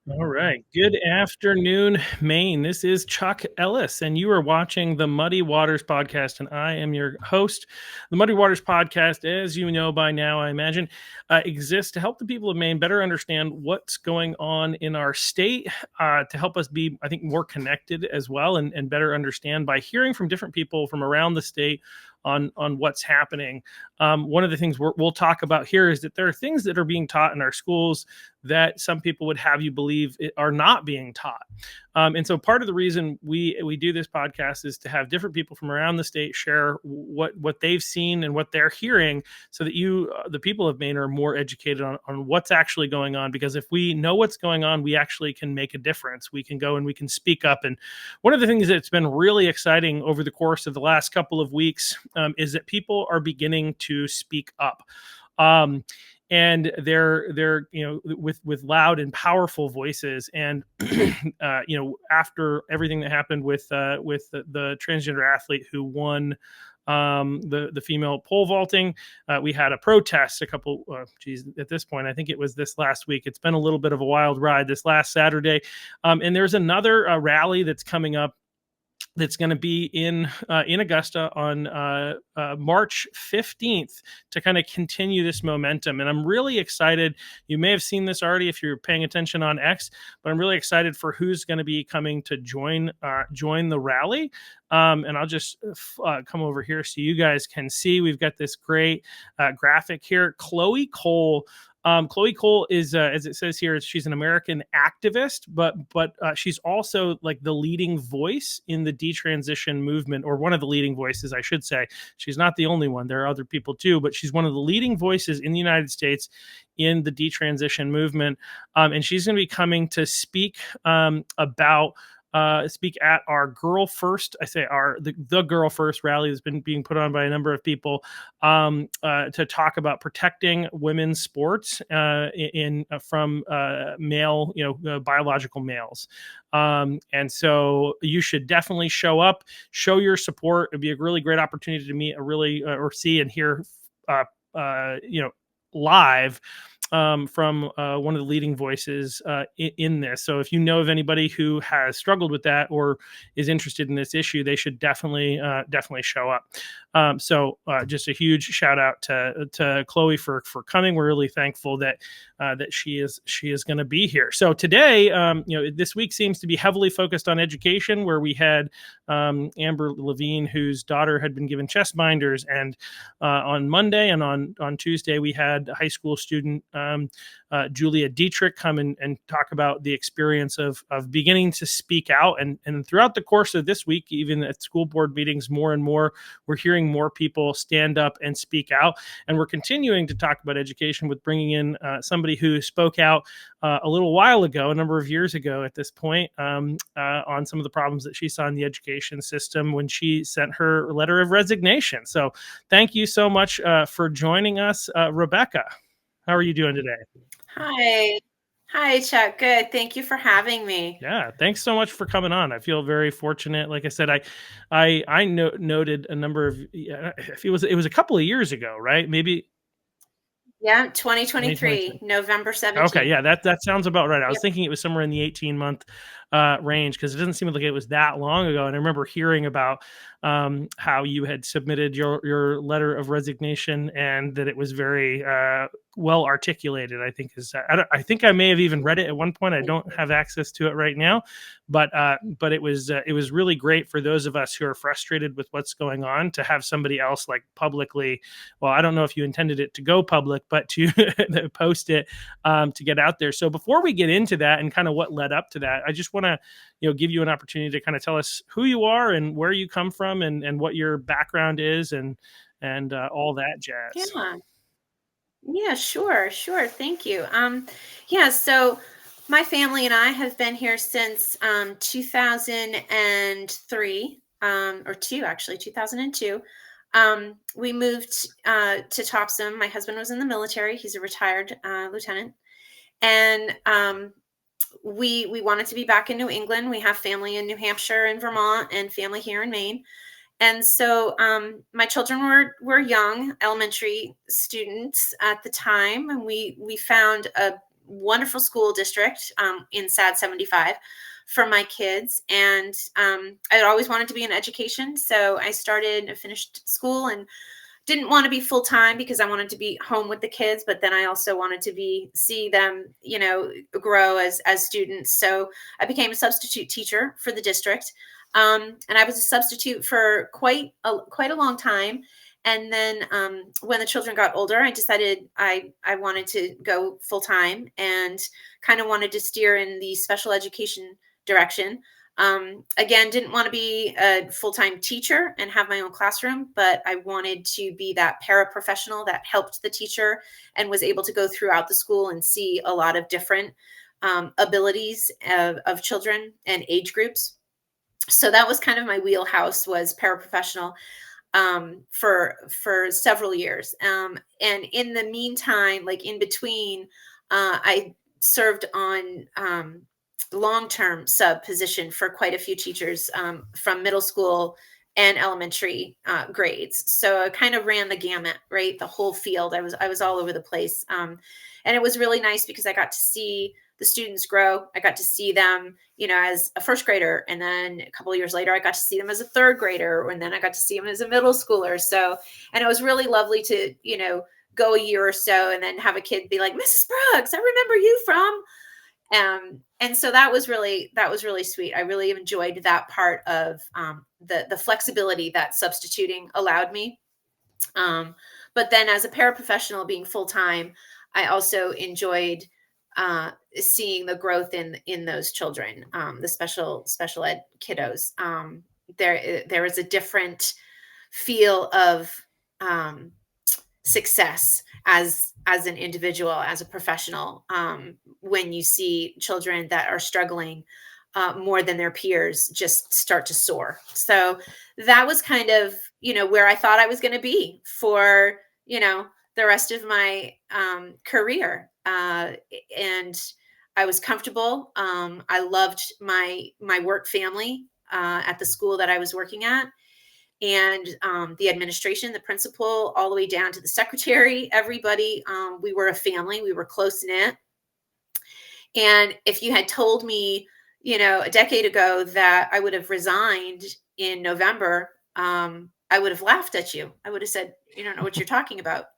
All right. Good afternoon, Maine. This is Chuck Ellis, and you are watching the Muddy Waters Podcast, and I am your host. The Muddy Waters Podcast, as you know by now, I imagine, exists to help the people of Maine better understand what's going on in our state, to help us be, I think, more connected as well and better understand by hearing from different people from around the state on what's happening. One of the things we'll talk about here is that there are things that are being taught in our schools that some people would have you believe are not being taught. And so part of the reason we do this podcast is to have different people from around the state share what they've seen and what they're hearing, so that you, the people of Maine, are more educated on what's actually going on. Because if we know what's going on, we actually can make a difference. We can go and we can speak up. And one of the things that's been really exciting over the course of the last couple of weeks is that people are beginning to speak up. Um, and they're with loud and powerful voices. And after everything that happened with the transgender athlete who won the female pole vaulting, we had a protest at this point I think it was this last week. It's been a little bit of a wild ride this last Saturday, and there's another rally that's coming up that's going to be in Augusta on March 15th to kind of continue this momentum. And I'm really excited. You may have seen this already if you're paying attention on X, but I'm really excited for who's going to be coming to join the rally. And I'll just come over here so you guys can see. We've got this great graphic here. Chloe Cole is, as it says here, she's an American activist, but she's also like the leading voice in the detransition movement, or one of the leading voices, I should say. She's not the only one. There are other people too, but she's one of the leading voices in the United States in the detransition movement. And she's going to be coming to speak speak at our Girl First, the Girl First rally that's been being put on by a number of people, to talk about protecting women's sports from male, biological males. And so you should definitely show up, show your support. It'd be a really great opportunity to meet or see and hear, live from one of the leading voices in this. So if you know of anybody who has struggled with that or is interested in this issue, they should definitely show up. So just a huge shout out to Chloe for coming. We're really thankful that she is going to be here. So today, this week seems to be heavily focused on education, where we had Amber Levine, whose daughter had been given chest binders, and on Monday and on Tuesday we had a high school student, Julia Dietrich, come and talk about the experience of beginning to speak out. And throughout the course of this week, even at school board meetings, more and more, we're hearing more people stand up and speak out. And we're continuing to talk about education with bringing in somebody who spoke out a little while ago, a number of years ago at this point, on some of the problems that she saw in the education system when she sent her letter of resignation. So thank you so much for joining us, Rebecca. How are you doing today? Hi. Hi, Chuck. Good. Thank you for having me. Yeah, thanks so much for coming on. I feel very fortunate. Like I said, I noted a number of, it was a couple of years ago, right? Maybe. Yeah, 2023, November 17th. Okay, yeah, that sounds about right. I was Yep. thinking it was somewhere in the 18-month range, because it doesn't seem like it was that long ago. And I remember hearing about how you had submitted your letter of resignation, and that it was very well articulated. I think I think I may have even read it at one point. I don't have access to it right now, but it was really great for those of us who are frustrated with what's going on to have somebody else, like, publicly. Well, I don't know if you intended it to go public, but to post it, to get out there. So before we get into that and kind of what led up to that, I just want to give you an opportunity to kind of tell us who you are and where you come from, and what your background is, and all that jazz. Yeah, sure. Thank you. So my family and I have been here since 2003, or 2002. We moved to Topsom. My husband was in the military. He's a retired lieutenant. And we wanted to be back in New England. We have family in New Hampshire and Vermont, and family here in Maine. And so my children were young elementary students at the time, and we found wonderful school district in SAD 75 for my kids. And I always wanted to be in education. So I finished school and didn't want to be full time because I wanted to be home with the kids, but then I also wanted to see them, grow as students. So I became a substitute teacher for the district, and I was a substitute for quite a long time. And then when the children got older, I decided I wanted to go full time and kind of wanted to steer in the special education direction. Again, didn't want to be a full-time teacher and have my own classroom, but I wanted to be that paraprofessional that helped the teacher and was able to go throughout the school and see a lot of different abilities of children and age groups. So that was kind of my wheelhouse, was paraprofessional for several years. And in the meantime, like in between, I served on long-term sub position for quite a few teachers from middle school and elementary grades. So I kind of ran the gamut, right? The whole field. I was all over the place, and it was really nice because I got to see the students grow. I got to see them, as a first grader, and then a couple of years later, I got to see them as a third grader, and then I got to see them as a middle schooler. So, and it was really lovely to, go a year or so and then have a kid be like, "Mrs. Brooks, I remember you from." And so that was really sweet. I really enjoyed that part of the flexibility that substituting allowed me. Um, but then as a paraprofessional being full time, I also enjoyed seeing the growth in those children, the special ed kiddos. There is a different feel of um, success as an individual, as a professional, when you see children that are struggling more than their peers just start to soar. So that was kind of, where I thought I was going to be for, the rest of my career. And I was comfortable. I loved my work family at the school that I was working at, and the administration, the principal, all the way down to the secretary, everybody. We were a family. We were close knit. And if you had told me, a decade ago that I would have resigned in November, I would have laughed at you. I would have said, "You don't know what you're talking about."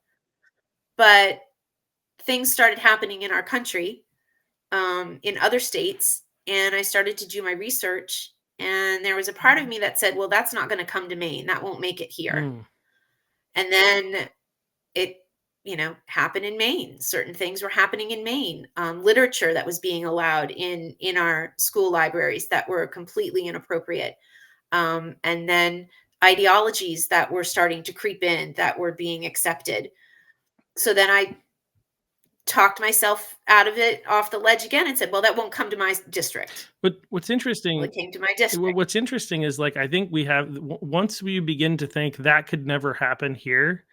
But things started happening in our country, in other states, and I started to do my research. And there was a part of me that said, "Well, that's not going to come to Maine. That won't make it here." Mm. And then it, happened in Maine. Certain things were happening in Maine. Literature that was being allowed in our school libraries that were completely inappropriate. And then ideologies that were starting to creep in that were being accepted. So then I talked myself out of it, off the ledge again, and said, "Well, that won't come to my district." But what's Well, interesting it came to my district. what's interesting is, like, I think we have once we begin to think that could never happen here,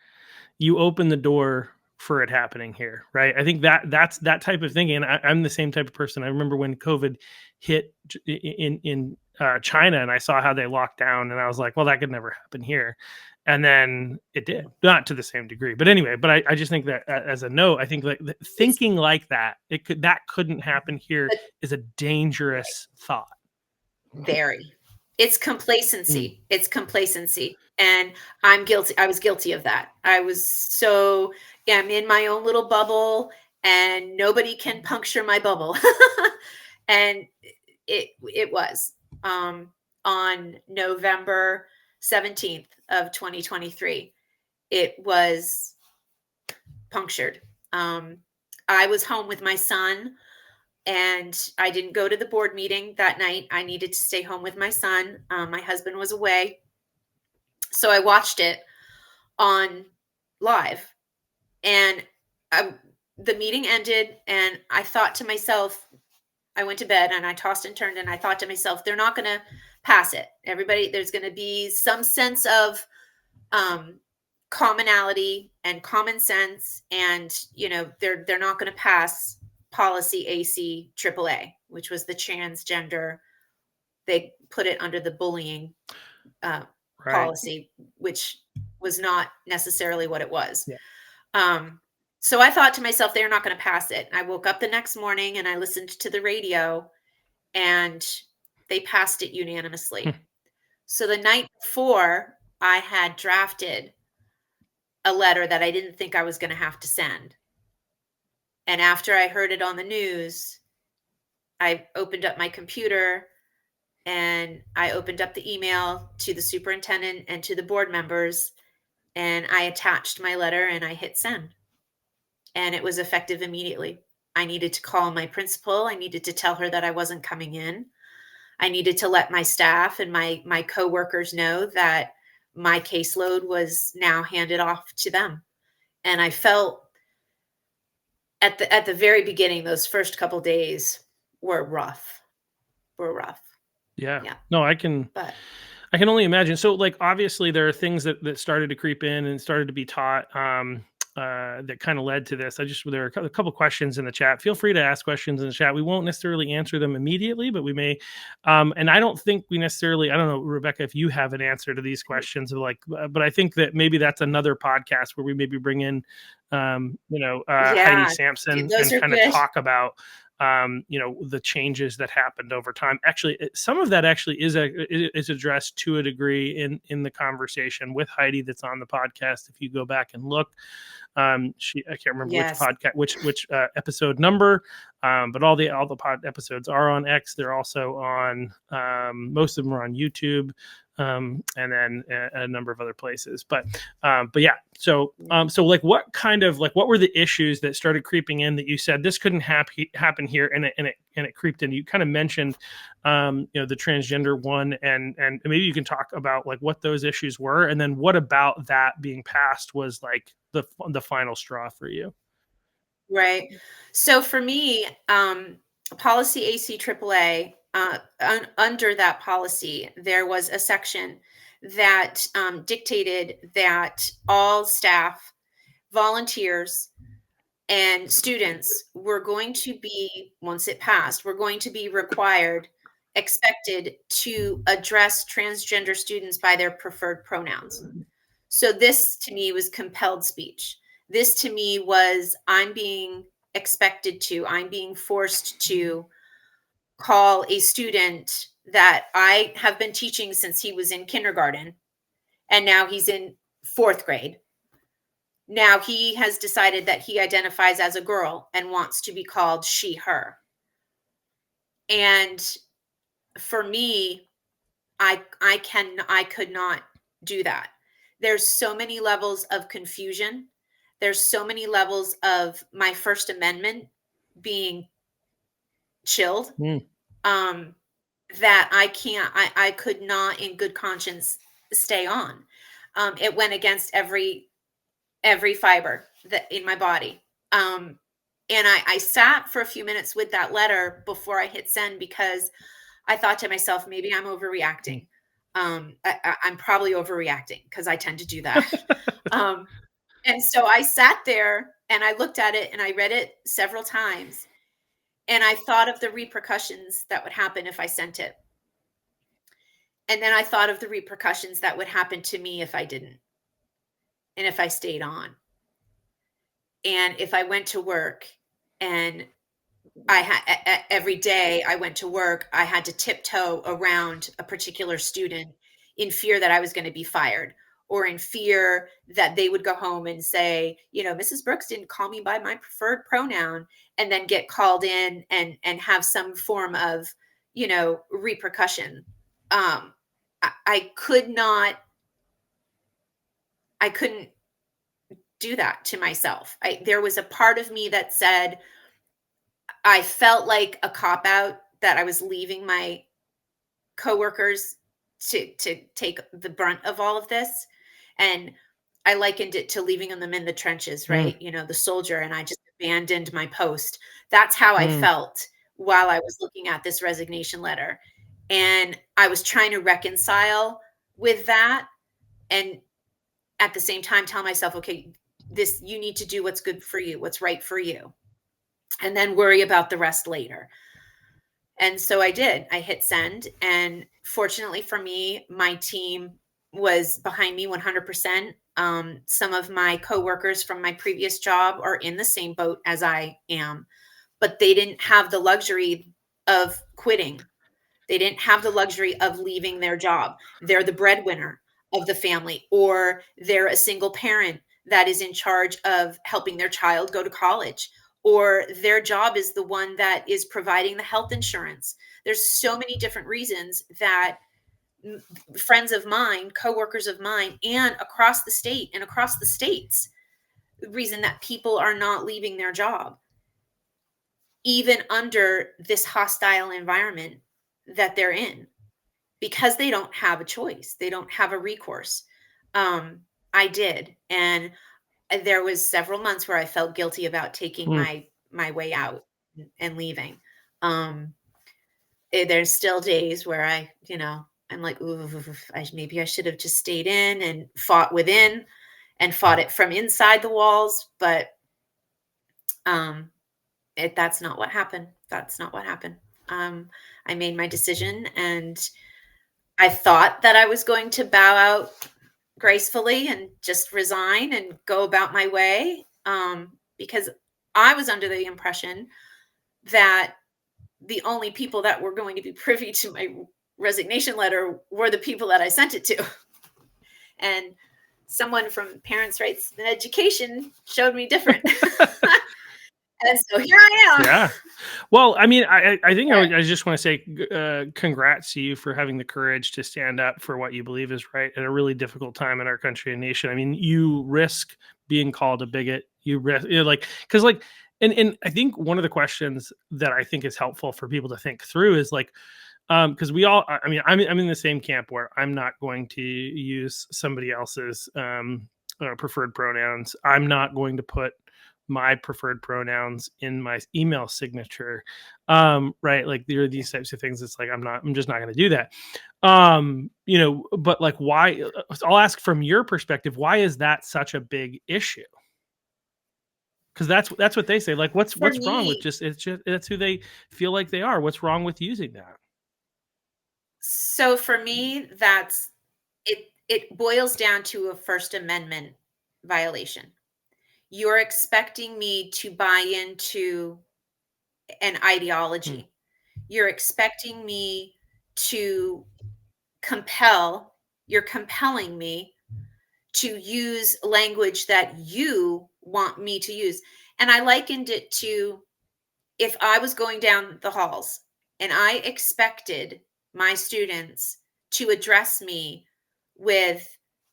you open the door for it happening here, right? I think that's that type of thinking. And I'm the same type of person. I remember when COVID hit in China, and I saw how they locked down, and I was like, well, that could never happen here. And then it did, not to the same degree. But anyway, but I just think that as a note, I think that It's thinking like that couldn't happen here but is a right. dangerous thought. Very. It's Mm, complacency. It's complacency. And I'm guilty. I was guilty of that. I was so, yeah, I'm in my own little bubble and nobody can puncture my bubble. And it was on November 17th of 2023. It was punctured. Um, I was home with my son and I didn't go to the board meeting that night. I needed to stay home with my son. My husband was away. So I watched it on live, and I, the meeting ended, and I thought to myself, I went to bed and I tossed and turned, and I thought to myself, they're not going to pass it. Everybody, there's going to be some sense of um, commonality and common sense, and they're not going to pass policy AC AAA, which was the transgender. They put it under the bullying uh, right. policy, which was not necessarily what it was. Yeah. Um, So I thought to myself, they're not going to pass it. I woke up the next morning and I listened to the radio, and they passed it unanimously. So the night before, I had drafted a letter that I didn't think I was going to have to send. And after I heard it on the news, I opened up my computer and I opened up the email to the superintendent and to the board members, and I attached my letter and I hit send. And it was effective immediately. I needed to call my principal. I needed to tell her that I wasn't coming in. I needed to let my staff and my coworkers know that my caseload was now handed off to them. And I felt at the very beginning, those first couple days were rough. Were rough. Yeah. Yeah. No, But I can only imagine. So, like, obviously, there are things that started to creep in and started to be taught, that kind of led to this. There are a couple questions in the chat. Feel free to ask questions in the chat. We won't necessarily answer them immediately, but we may. And I don't think we necessarily. I don't know, Rebecca, if you have an answer to these questions, of like, but I think that maybe that's another podcast where we maybe bring in, Heidi yeah, Sampson those and are kind of good. talk about the changes that happened over time. Actually, some of that actually is addressed to a degree in the conversation with Heidi that's on the podcast. If you go back and look, I can't remember which Yes. podcast, which episode number, but all the pod episodes are on X. They're also on, most of them are on YouTube, and then a number of other places. But yeah. So like, what were the issues that started creeping in that you said this couldn't happen here, and it creeped in? You kind of mentioned, the transgender one, and maybe you can talk about like what those issues were, and then what about that being passed was like the final straw for you. Right. So for me, policy ACAAA, under that policy, there was a section that dictated that all staff, volunteers, and students were going to be, once it passed, were going to be required, expected to address transgender students by their preferred pronouns. So this to me was compelled speech. This to me was, I'm being forced to call a student that I have been teaching since he was in kindergarten, and now he's in fourth grade. Now he has decided that he identifies as a girl and wants to be called she, her. And for me, I could not do that. There's so many levels of confusion. There's so many levels of my First Amendment being chilled, Mm, um, that I could not in good conscience stay on. It went against every fiber that in my body. And I sat for a few minutes with that letter before I hit send, because I thought to myself, maybe I'm mm. overreacting. I'm probably overreacting because I tend to do that. um, and so I sat there and I looked at it and I read it several times, and I thought of the repercussions that would happen if I sent it. And then I thought of the repercussions that would happen to me if I didn't, and if I stayed on, and if I went to work, and every day I went to work, I had to tiptoe around a particular student in fear that I was going to be fired, or in fear that they would go home and say, Mrs. Brooks didn't call me by my preferred pronoun, and then get called in and have some form of, repercussion. I could not, I couldn't do that to myself. There was a part of me that said, I felt like a cop out that I was leaving my coworkers to take the brunt of all of this. And I likened it to leaving them in the trenches, Mm, right? The soldier, and I just abandoned my post. That's how I mm. felt while I was looking at this resignation letter. And I was trying to reconcile with that, and at the same time tell myself, okay, you need to do what's good for you, what's right for you, and then worry about the rest later. And so I did. I hit send. And fortunately for me, my team was behind me 100%. Some of my coworkers from my previous job are in the same boat as I am, but they didn't have the luxury of quitting. They didn't have the luxury of leaving their job. They're the breadwinner of the family, or they're a single parent that is in charge of helping their child go to college, or their job is the one that is providing the health insurance. There's so many different reasons that friends of mine, coworkers of mine, and across the state and across the states, the reason that people are not leaving their job, even under this hostile environment that they're in, because they don't have a choice. They don't have a recourse. Um, I did, and there was several months where I felt guilty about taking Hmm. my way out and leaving. Um, there's still days where I'm like, ooh, maybe I should have just stayed in and fought within and fought it from inside the walls. But um, that's not what happened. That's not what happened. I made my decision, and I thought that I was going to bow out gracefully and just resign and go about my way, because I was under the impression that the only people that were going to be privy to my resignation letter were the people that I sent it to. And someone from Parents' Rights and Education showed me different. And so here I am. Yeah. Well, I mean, I think But I just want to say congrats to you for having the courage to stand up for what you believe is right at a really difficult time in our country and nation. I mean, you risk being called a bigot. You risk, like, because like, and I think one of the questions that I think is helpful for people to think through is like, because we all, I mean, I'm in the same camp where I'm not going to use somebody else's preferred pronouns. I'm not going to put my preferred pronouns in my email signature. Right, like there are these types of things. It's like I'm just not going to do that. But like, why? I'll ask from your perspective, why is that such a big issue? Because that's what they say. Like, for what's wrong with me, just that's who they feel like they are. What's wrong with using that? so for me, that's it. It boils down to a First Amendment violation. You're expecting me to buy into an Hmm. ideology. You're expecting me to compel, you're compelling me to use language that you want me to use. And I likened it to, if I was going down the halls and I expected my students to address me with,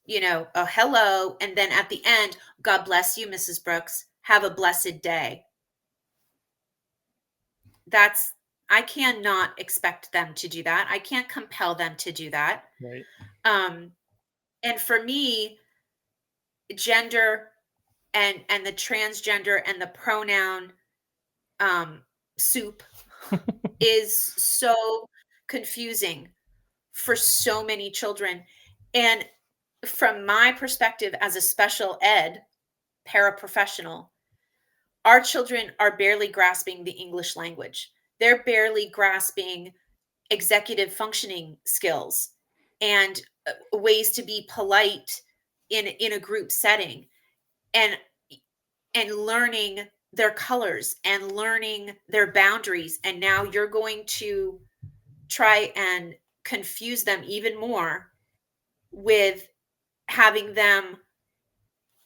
a hello, and then at the end, God bless you, Mrs. Brooks. Have a blessed day. That's I cannot expect them to do that. I can't compel them to do that. Right. Um, and for me, gender and the transgender and the pronoun um, soup is so confusing for so many children. And from my perspective as a special ed paraprofessional, our children are barely grasping the English language. They're barely grasping executive functioning skills and ways to be polite in a group setting, and learning their colors and learning their boundaries. And now you're going to try and confuse them even more with having them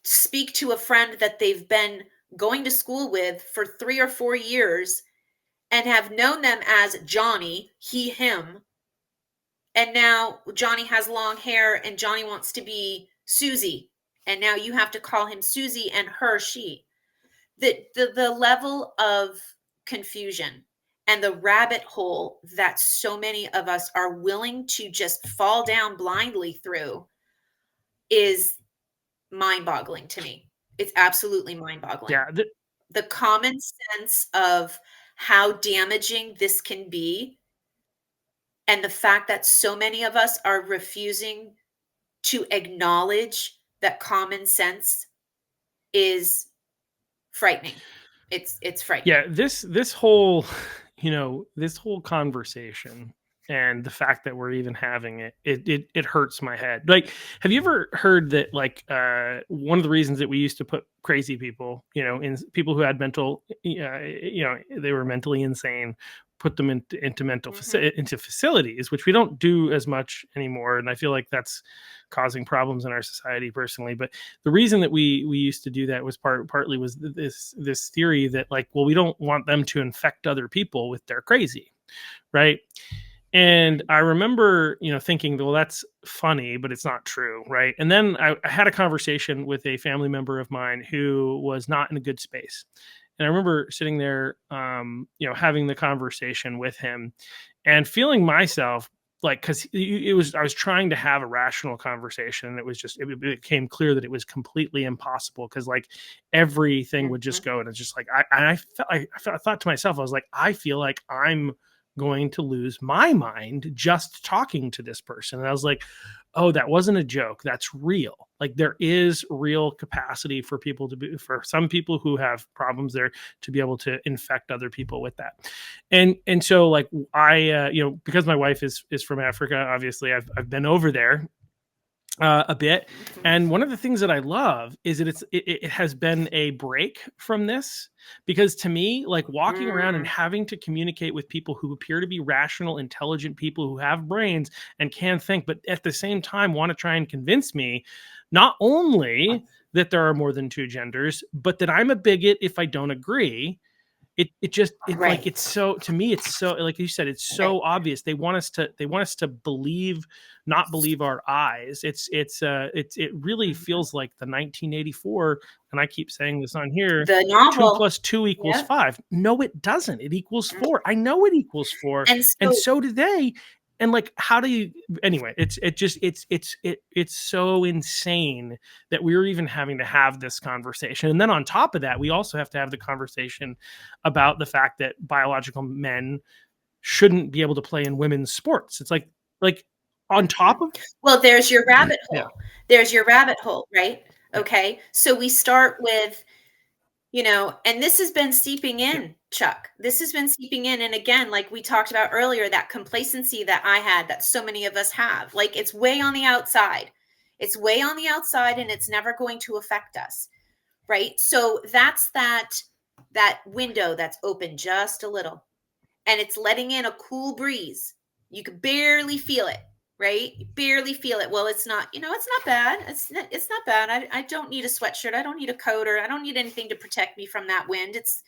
speak to a friend that they've been going to school with for 3 or 4 years and have known them as Johnny, he, him. And now Johnny has long hair and Johnny wants to be Susie. And now you have to call him Susie and her, she. The level of confusion and the rabbit hole that so many of us are willing to just fall down blindly through is mind-boggling to me. It's absolutely mind-boggling. Yeah. The common sense of how damaging this can be, and the fact that so many of us are refusing to acknowledge that common sense is frightening. It's Yeah. frightening. This whole, this whole conversation. and the fact that we're even having it hurts my head. Like, have you ever heard that, like, one of the reasons that we used to put crazy people, in people who had mental, they were mentally insane, put them into Hmm. into facilities, which we don't do as much anymore, and I feel like that's causing problems in our society personally. But the reason that we used to do that was partly was this theory that, like, well, we don't want them to infect other people with their crazy, right? And I remember, thinking, well, that's funny, but it's not true, right? And then I had a conversation with a family member of mine who was not in a good space. And I remember sitting there, having the conversation with him and feeling myself like, because I was trying to have a rational conversation, and it became clear that it was completely impossible, because, like, everything would just Hmm. go, and it's just like, I thought to myself, I was like, I feel like I'm going to lose my mind just talking to this person. And I was like, oh, that wasn't a joke. That's real. Like, there is real capacity for for some people who have problems there, to be able to infect other people with that. And so, like, I, because my wife is from Africa, obviously I've been over there a bit. Hmm. And one of the things that I love is that it has been a break from this, because to me, like, walking around and Mm. having to communicate with people who appear to be rational, intelligent people who have brains and can think, but at the same time want to try and convince me not only that there are more than two genders, but that I'm a bigot if I don't agree. It's Right. so, to me, it's so, like you said, it's Right. so obvious. They want us to believe, not believe our eyes. It really Hmm. feels like the 1984, and I keep saying this on here, The 2 novel. plus 2 equals Yep. 5. No, it doesn't. It equals Mm. 4. I know it equals 4, And and so, so do they. And, like, how do you, anyway, it's so insane that we're even having to have this conversation. And then on top of that, we also have to have the conversation about the fact that biological men shouldn't be able to play in women's sports. It's like on top mhm. of, Well, there's your rabbit yeah, hole. There's your rabbit hole, right? yeah, Okay. So we start with, and this has been seeping yeah, in, Chuck. This has been seeping in. And again, like we talked about earlier, that complacency that I had, that so many of us have, like, it's way on the outside. It's way on the outside, and it's never going to affect us. Right. So that's that window that's open just a little, and it's letting in a cool breeze. You can barely feel it, right? You barely feel it. Well, it's not bad. It's not bad. I don't need a sweatshirt. I don't need a coat, or I don't need anything to protect me from that wind. It's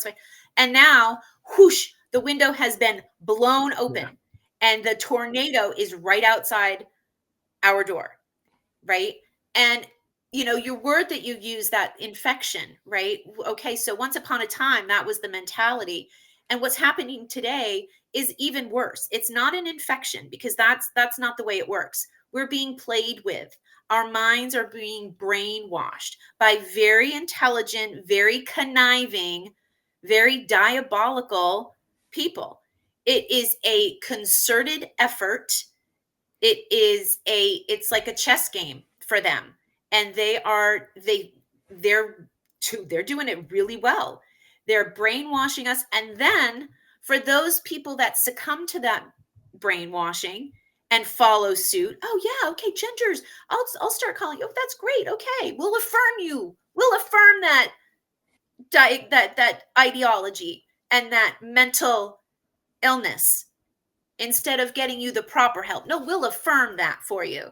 fine. And now, whoosh, the window has been blown yeah. open, and the tornado is right outside our door, right? And your word that you use, that infection, right? Okay, so once upon a time that was the mentality, and what's happening today is even worse. It's not an infection, because that's not the way it works. We're being played with. Our minds are being brainwashed by very intelligent, very conniving, very diabolical people. It is a concerted effort. It's like a chess game for them, and they're doing it really well. They're brainwashing us, and then for those people that succumb to that brainwashing and follow suit, oh yeah, okay, genders, I'll start calling you. Oh, that's great. Okay, we'll affirm you. We'll affirm that ideology and that mental illness, instead of getting you the proper help. No, we'll affirm that for you.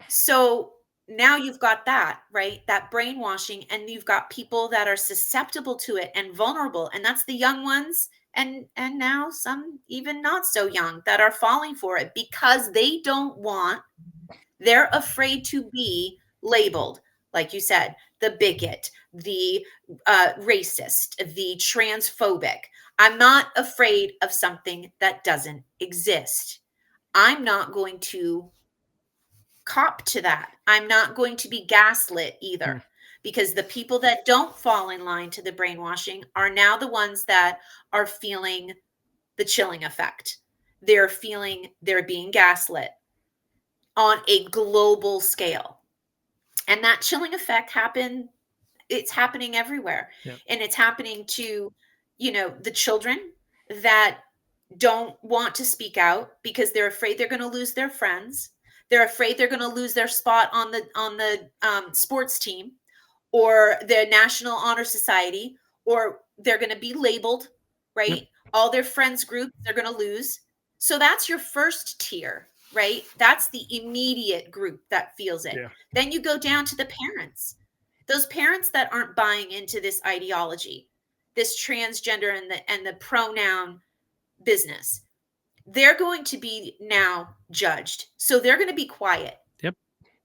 So now you've got that, right? That brainwashing, and you've got people that are susceptible to it and vulnerable, and that's the young ones, and now some even not so young, that are falling for it because they don't want, they're afraid to be labeled, like you said, the bigot, the racist, the transphobic. I'm not afraid of something that doesn't exist. I'm not going to cop to that. I'm not going to be gaslit either, Mm, because the people that don't fall in line to the brainwashing are now the ones that are feeling the chilling effect. They're being gaslit on a global scale. And that chilling effect it's happening everywhere. yeah, And it's happening to, the children that don't want to speak out because they're afraid they're going to lose their friends. They're afraid they're going to lose their spot on the sports team or the National Honor Society, or they're going to be labeled, Yep. right? All their friends groups they're going to lose. So that's your first tier, right? That's the immediate group that feels it. Yeah. Then you go down to the parents. Those parents that aren't buying into this ideology, this transgender and the pronoun business, they're going to be now judged. So they're going to be quiet. Yep.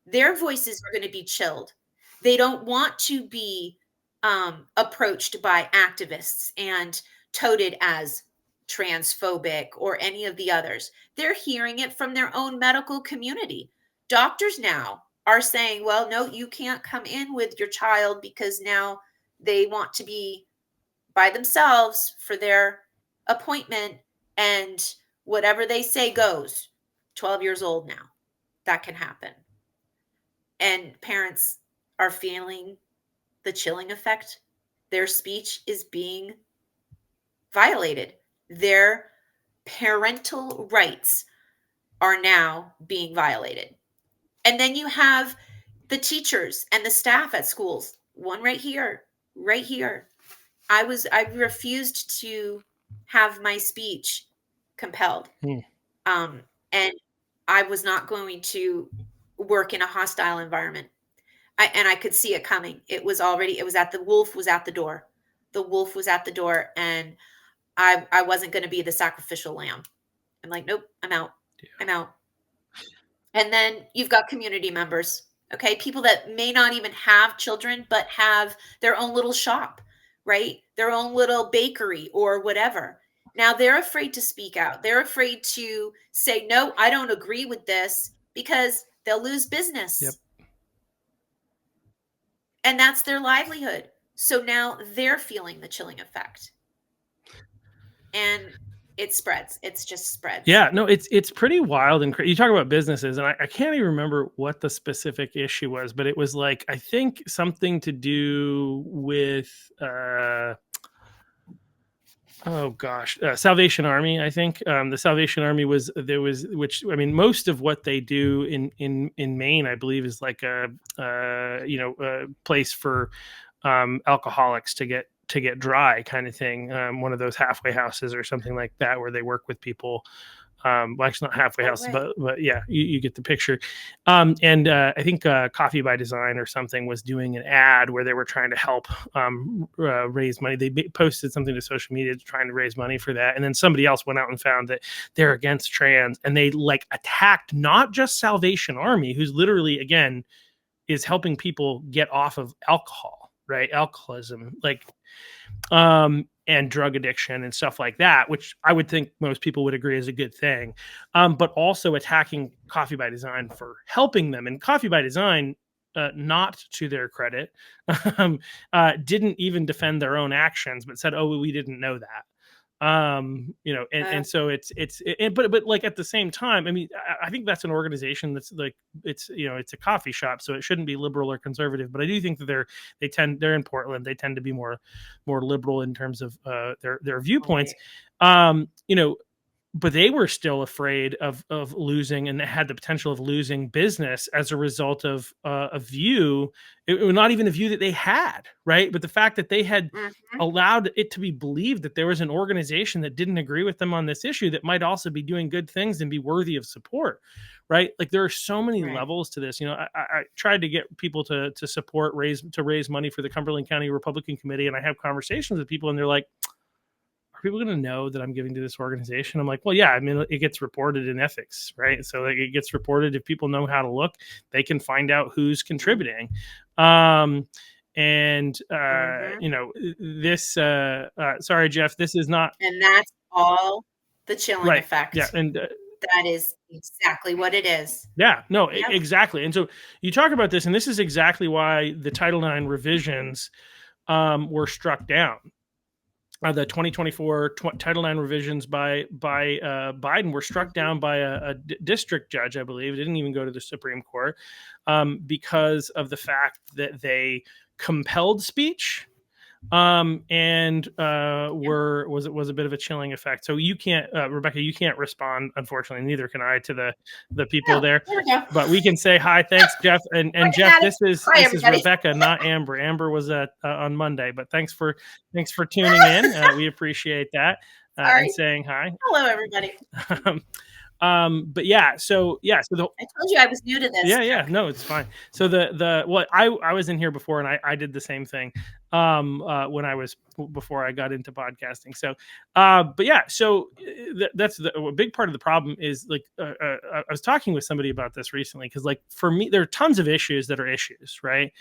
Their voices are going to be chilled. They don't want to be approached by activists and touted as transphobic or any of the others. They're hearing it from their own medical community. Doctors now are saying, well, no, you can't come in with your child because now they want to be by themselves for their appointment, and whatever they say goes. 12 years old now. That can happen. And parents are feeling the chilling effect. Their speech is being violated. Their parental rights are now being violated. And then you have the teachers and the staff at schools. One right here, right here. I refused to have my speech compelled. Hmm. And I was not going to work in a hostile environment. And I could see it coming. It was at the wolf was at the door. The wolf was at the door, and I wasn't going to be the sacrificial lamb. I'm like, nope, I'm out. Yeah. I'm out. And then you've got community members, okay? People that may not even have children, but have their own little shop, right? Their own little bakery or whatever. Now they're afraid to speak out. They're afraid to say, no, I don't agree with this, because they'll lose Yep. business. And that's their livelihood. So now they're feeling the chilling effect. And it spreads. It's just spreads. Yeah, no, it's pretty wild and you talk about businesses, and I can't even remember what the specific issue was, but it was like I think something to do with oh gosh, Salvation Army. I think the Salvation Army was there was which I mean most of what they do in Maine, I believe, is like a a place for alcoholics to get dry kind of thing. One of those halfway houses or something like that where they work with people. Well, actually, not halfway Oh, houses, right. but yeah, you get the picture. And I think Coffee by Design or something was doing an ad where they were trying to help raise money. They posted something to social media trying to raise money for that, and then somebody else went out and found that they're against trans, and they like attacked not just Salvation Army, who's literally again is helping people get off of alcohol, right? Alcoholism, like and drug addiction and stuff like that, which I would think most people would agree is a good thing. But also attacking Coffee by Design for helping them. And Coffee by Design, not to their credit, didn't even defend their own actions, but said, "Oh, we didn't know that." And so but like at the same time, I mean, I think that's an organization that's like it's it's a coffee shop, so it shouldn't be liberal or conservative, but I do think that they're in Portland, they tend to be more liberal in terms of their viewpoints. Right. But they were still afraid of losing, and had the potential of losing business as a result of a view. It was not even a view that they had, right? But the fact that they had Mm-hmm. allowed it to be believed that there was an organization that didn't agree with them on this issue that might also be doing good things and be worthy of support, right? Like there are so many Right. levels to this. I tried to get people to support raise money for the Cumberland County Republican Committee, and I have conversations with people, and they're like, are people going to know that I'm giving to this organization? I'm like, well, yeah, I mean, it gets reported in ethics, right? So like, it gets reported. If people know how to look, they can find out who's contributing. And Mm-hmm. this, sorry, Jeff, this is not And that's all the chilling right. Yeah. effect. And That is exactly what it is. yeah, no, Yep. exactly. And so you talk about this, and this is exactly why the Title IX revisions were struck down. The 2024 Title IX revisions by Biden were struck down by a district judge, I believe. It didn't even go to the Supreme Court because of the fact that they compelled speech and was a bit of a chilling effect. So you can't, Rebecca, you can't respond, unfortunately. Neither can I to the people Oh, there. there we go. But we can say hi. Thanks, Jeff, and Working Jeff. at it. Hi, This is everybody. Rebecca, not Amber. Amber was on Monday, but thanks for tuning in. We appreciate that and Sorry. saying hi. Hello, everybody. But so the I told you I was new to this, yeah, Chuck. no, it's fine. So I was in here before and I did the same thing when I was before I got into podcasting. So but yeah, so that's a big part of the problem is like I was talking with somebody about this recently because like for me there are tons of issues that are issues, right?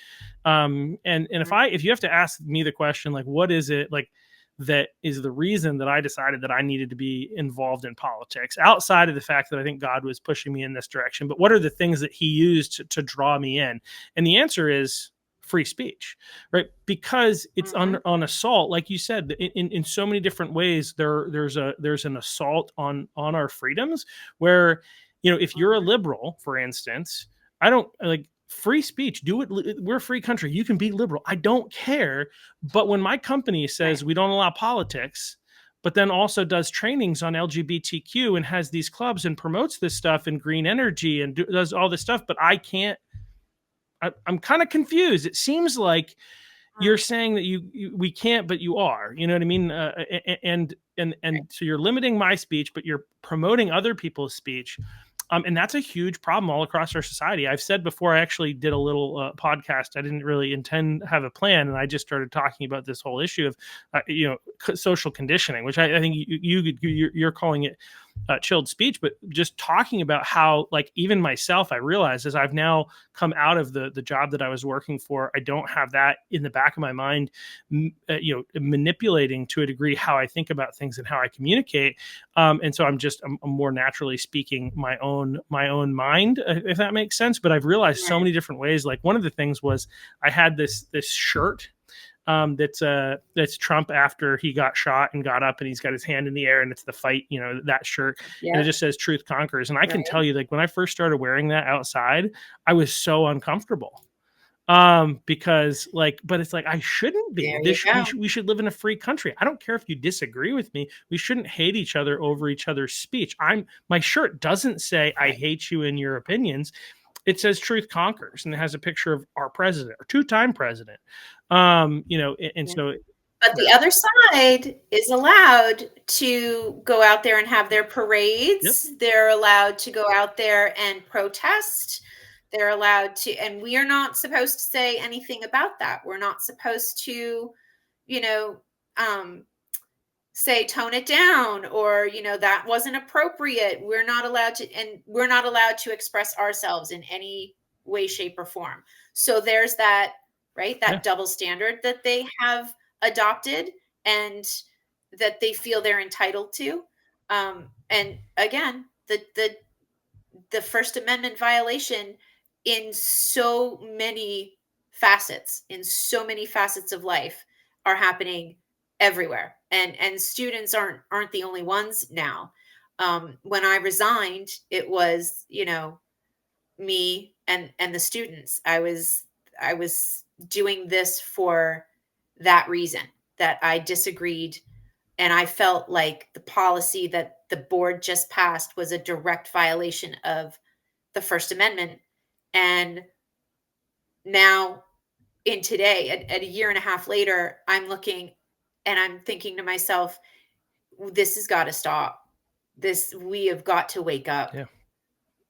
And if you have to ask me the question like what is it like that is the reason that I decided that I needed to be involved in politics outside of the fact that I think God was pushing me in this direction. But what are the things that he used to draw me in? And the answer is free speech, right? Because it's Mm-hmm. on assault, like you said, in so many different ways, there's an assault on our freedoms where, if you're a Mm-hmm. liberal, for instance, I don't like free speech. Do it. We're a free country. You can be liberal. I don't care, but when my company Right. says we don't allow politics, but then also does trainings on LGBTQ and has these clubs and promotes this stuff and green energy and does all this stuff, but I can't, I'm kind of confused. It seems like you're Mm. saying that we can't, but you are, you know what I mean? And so you're limiting my speech, but you're promoting other people's speech. And that's a huge problem all across our society. I've said before, I actually did a little podcast. I didn't really intend to have a plan, and I just started talking about this whole issue of, social conditioning, which I think you're calling it chilled speech, but just talking about how, like, even myself, I realize as I've now come out of the job that I was working for, I don't have that in the back of my mind, manipulating to a degree how I think about things and how I communicate. And so I'm more naturally speaking my own mind, if that makes sense. But I've realized so Right. many different ways. Like one of the things was I had this shirt that's Trump after he got shot and got up and he's got his hand in the air and it's the fight, that shirt, and it Yep. just says truth conquers. And I can Right. tell you, like when I first started wearing that outside, I was so uncomfortable because like but it's like I shouldn't be. There you go. We should live in a free country. I don't care if you disagree with me. We shouldn't hate each other over each other's speech. My shirt doesn't say I Right. hate you and your opinions. It says truth conquers and it has a picture of our president or two-time president. And Yeah. so But the other side is allowed to go out there and have their yep. parades. They're allowed to go out there and protest. They're allowed to, and we are not supposed to say anything about that. We're not supposed to, you know, um, say tone it down or, that wasn't appropriate. We're not allowed to, and we're not allowed to express ourselves in any way, shape, or form. So there's that, right? Yeah. That double standard that they have adopted and that they feel they're entitled to. And again, the First Amendment violation in so many facets of life are happening everywhere. And students aren't the only ones now. When I resigned, it was, me and the students. I was doing this for that reason, that I disagreed and I felt like the policy that the board just passed was a direct violation of the First Amendment. And now, in today, at a year and a half later, I'm looking and I'm thinking to myself, this has got to stop. We have got to wake up. Yeah.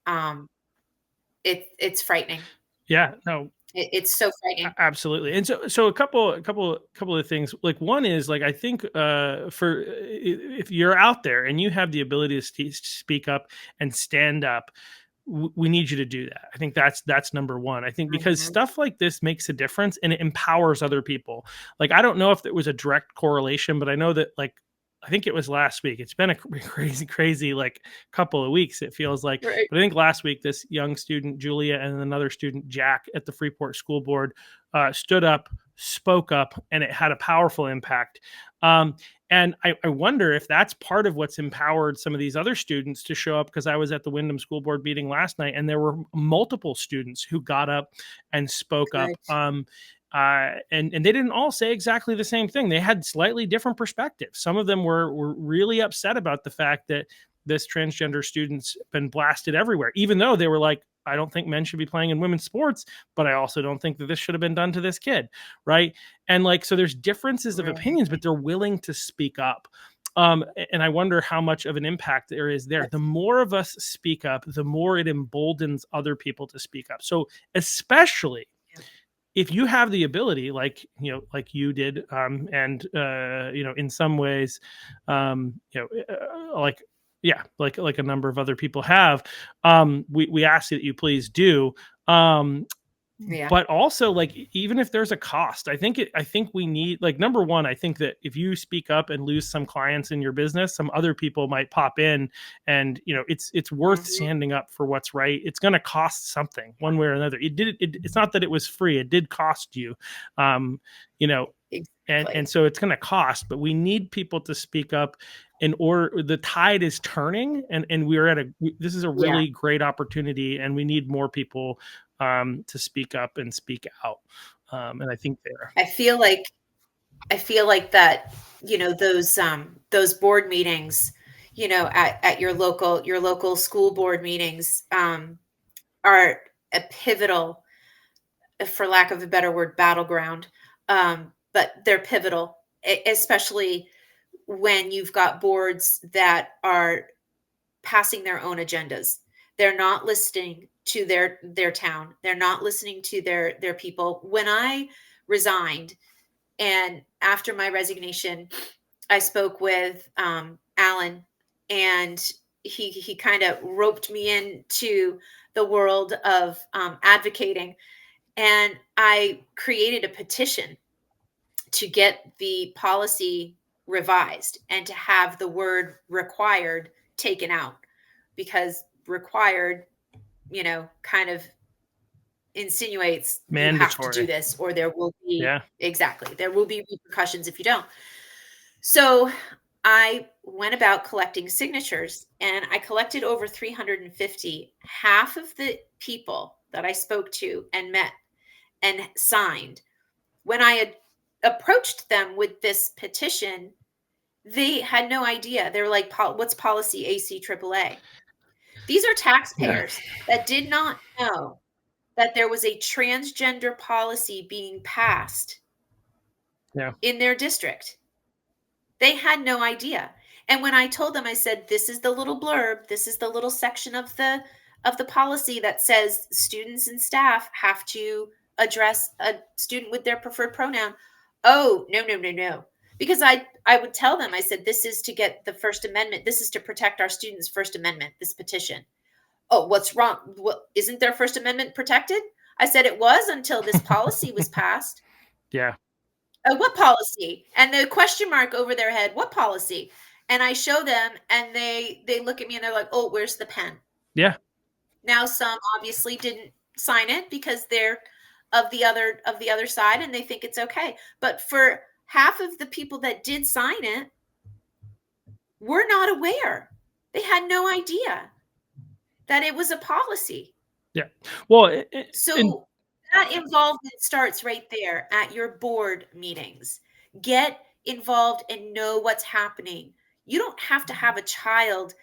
Um, it's frightening. Yeah. No, It's so frightening. absolutely. And so a couple of things. Like one is like I think for if you're out there and you have the ability to speak up and stand up, we need you to do that. I think that's number one. I think because Mhm. stuff like this makes a difference and it empowers other people. Like I don't know if there was a direct correlation, but I know that like I think it was last week. It's been a crazy like couple of weeks. It feels like, Right. but I think last week this young student Julia and another student Jack at the Freeport School Board stood up, spoke up, and it had a powerful impact. And I wonder if that's part of what's empowered some of these other students to show up because I was at the Wyndham School Board meeting last night and there were multiple students who got up and spoke up. Good. and they didn't all say exactly the same thing. They had slightly different perspectives. Some of them were really upset about the fact that this transgender student's been blasted everywhere, even though they were like, I don't think men should be playing in women's sports, but I also don't think that this should have been done to this kid, right? And like, so there's differences of Right. opinions, but they're willing to speak up. And I wonder how much of an impact there is there. The more of us speak up, the more it emboldens other people to speak up. So especially Yeah. if you have the ability, like like you did, and in some ways, like yeah, like a number of other people have, we ask that you please do. Um, Yeah. but also, like, even if there's a cost, I think we need, like, number one, I think that if you speak up and lose some clients in your business, some other people might pop in, and it's worth Mhm. standing up for what's right. It's going to cost something one way or another. It's not that it was free, it did cost you. um you know and Exactly. so it's going to cost, but we need people to speak up. In order, the tide is turning, and we're at this is a Yeah. really great opportunity, and we need more people to speak up and speak out. And I think there. I feel like I feel like that, those board meetings, at your local school board meetings, are a pivotal, for lack of a better word, battleground. But they're pivotal, especially when you've got boards that are passing their own agendas. They're not listening to their town. They're not listening to their people. When I resigned, and after my resignation, I spoke with Alan, and he kind of roped me into the world of advocating, and I created a petition to get the policy revised and to have the word required taken out, because required, kind of insinuates you have to do Mandatory. this, or there will be, Yeah. exactly, there will be repercussions if you don't. So I went about collecting signatures, and I collected over 350. Half of the people that I spoke to and met and signed, when I had approached them with this petition, they had no idea. They were like, what's policy ACAAA? These are Yeah. taxpayers that did not know that there was a transgender policy being passed Yeah. in their district. They had no idea. And when I told them, I said, this is the little blurb, this is the little section of the policy that says students and staff have to address a student with their preferred pronoun. Oh, no, no, no, no. Because I would tell them, I said, this is to get the First Amendment. This is to protect our students' First Amendment, this petition. Oh, what's wrong? What, isn't their First Amendment protected? I said it was until this policy was passed. Yeah. What policy? And the question mark over their head, what policy? And I show them, and they look at me and they're like, oh, where's the pen? Yeah. Now some obviously didn't sign it because they're of the other side, and they think it's okay. But for half of the people that did sign it, were not aware. They had no idea that it was a policy. Yeah. Well, and So that involvement starts right there at your board meetings. Get involved and know what's happening. You don't have to have a child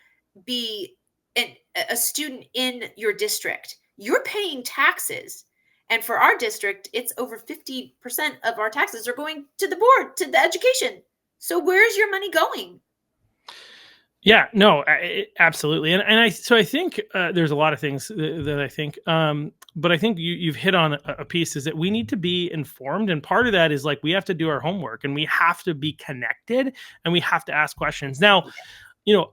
be a student in your district. You're paying taxes. And for our district, it's over 50% of our taxes are going to the board, to the education. So where's your money going? yeah, no, absolutely. And I think there's a lot of things that I think, but I think you've hit on a piece, is that we need to be informed. And part of that is, like, we have to do our homework, and we have to be connected, and we have to ask questions. Now,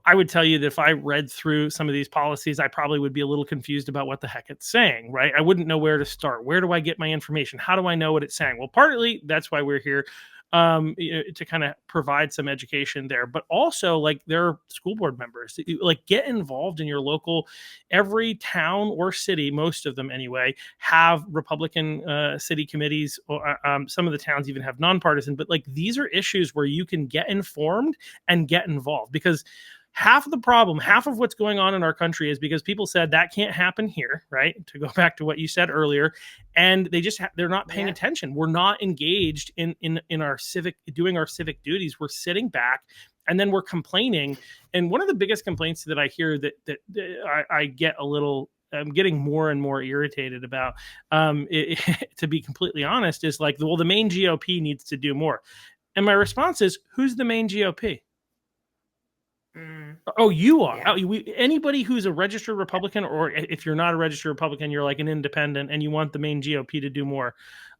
I would tell you that if I read through some of these policies, I probably would be a little confused about what the heck it's saying, right? I wouldn't know where to start. Where do I get my information? How do I know what it's saying? Well, partly that's why we're here, to kind of provide some education there, but also, like, there are school board members that like, get involved in your local. Every town or city, most of them anyway, have Republican city committees, or some of the towns even have nonpartisan. But, like, these are issues where you can get informed and get involved, because Half of the problem, half of what's going on in our country is because people said that can't happen here, right? To go back to what you said earlier, and they're not paying Yeah. attention. We're not engaged in our civic, doing our civic duties. We're sitting back, and then we're complaining. And one of the biggest complaints that I hear that I get a little, I'm getting more and more irritated about, to be completely honest, is like, well, the main GOP needs to do more. And my response is, who's the main GOP? Mm, Oh, you are. yeah. Oh, anybody who's a registered Republican, or if you're not a registered Republican, you're like an independent, and you want the main GOP to do more.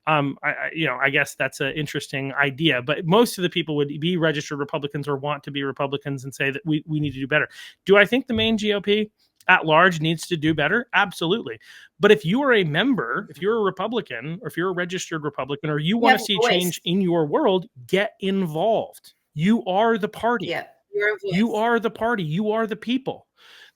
I guess that's an interesting idea. But most of the people would be registered Republicans or want to be Republicans and say that we need to do better. Do I think the main GOP at large needs to do better? Absolutely. But if you are a member, if Mhm. you're a Republican, or if you're a registered Republican, or you You want to have a see voice. change in your world, get involved. You are the party. Yep. You're a You voice. are the party. You are the people.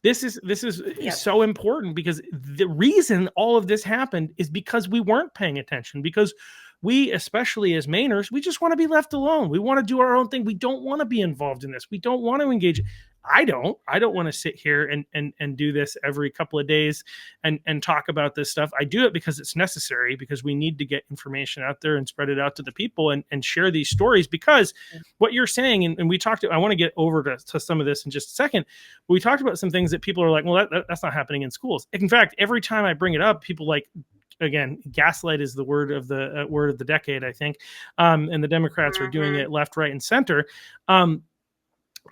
This is Yep. so important, because the reason all of this happened is because we weren't paying attention, because we, especially as Mainers, we just want to be left alone. We want to do our own thing. We don't want to be involved in this. We don't want to engage. I don't want to sit here and do this every couple of days and talk about this stuff. I do it because it's necessary, because we need to get information out there and spread it out to the people, and share these stories, because what you're saying, and we talked, I want to get over to some of this in just a second. We talked about some things that people are like, well, that's not happening in schools. In fact, every time I bring it up, people, like, again, gaslight is the word of the decade, I think. And the Democrats are doing Mhm. it left, right, and center. Um,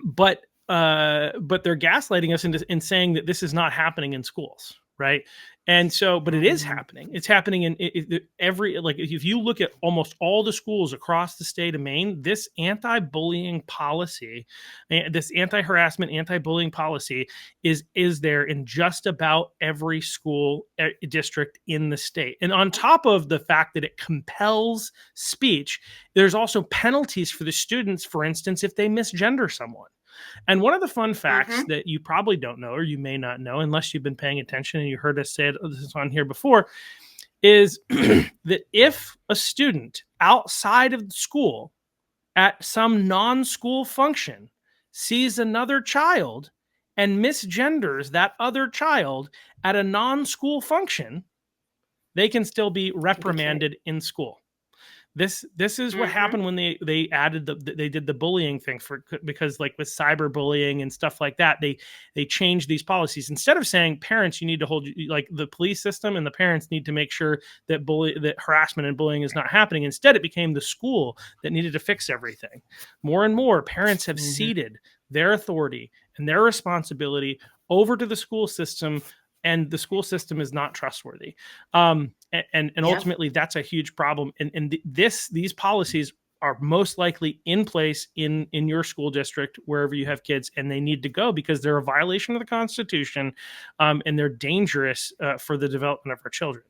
but they're gaslighting us in saying that this is not happening in schools, right? And so, but it is Mhm. happening. It's happening in every, like, if you look at almost all the schools across the state of Maine, this anti-bullying policy, this anti-harassment, anti-bullying policy is there in just about every school district in the state. And on top of the fact that it compels speech, there's also penalties for the students, for instance, if they misgender someone. And one of the fun facts Mhm. that you probably don't know, or you may not know, unless you've been paying attention and you heard us say it, this is on here before, is that if a student outside of the school at some non school function sees another child and misgenders that other child at a non school function, they can still be Can be kicked. reprimanded in school. This is what Mhm. happened when they did the bullying thing, because, like, with cyberbullying and stuff like that, they changed these policies. Instead of saying, parents, you need to hold, like, the police system and the parents need to make sure that harassment and bullying is not happening. Instead, it became the school that needed to fix everything. More and more parents have Mhm. ceded their authority and their responsibility over to the school system, and the school system is not trustworthy. And Yep. ultimately, that's a huge problem. And these policies are most likely in place in your school district, wherever you have kids, and they need to go, because they're a violation of the Constitution, and they're dangerous for the development of our children.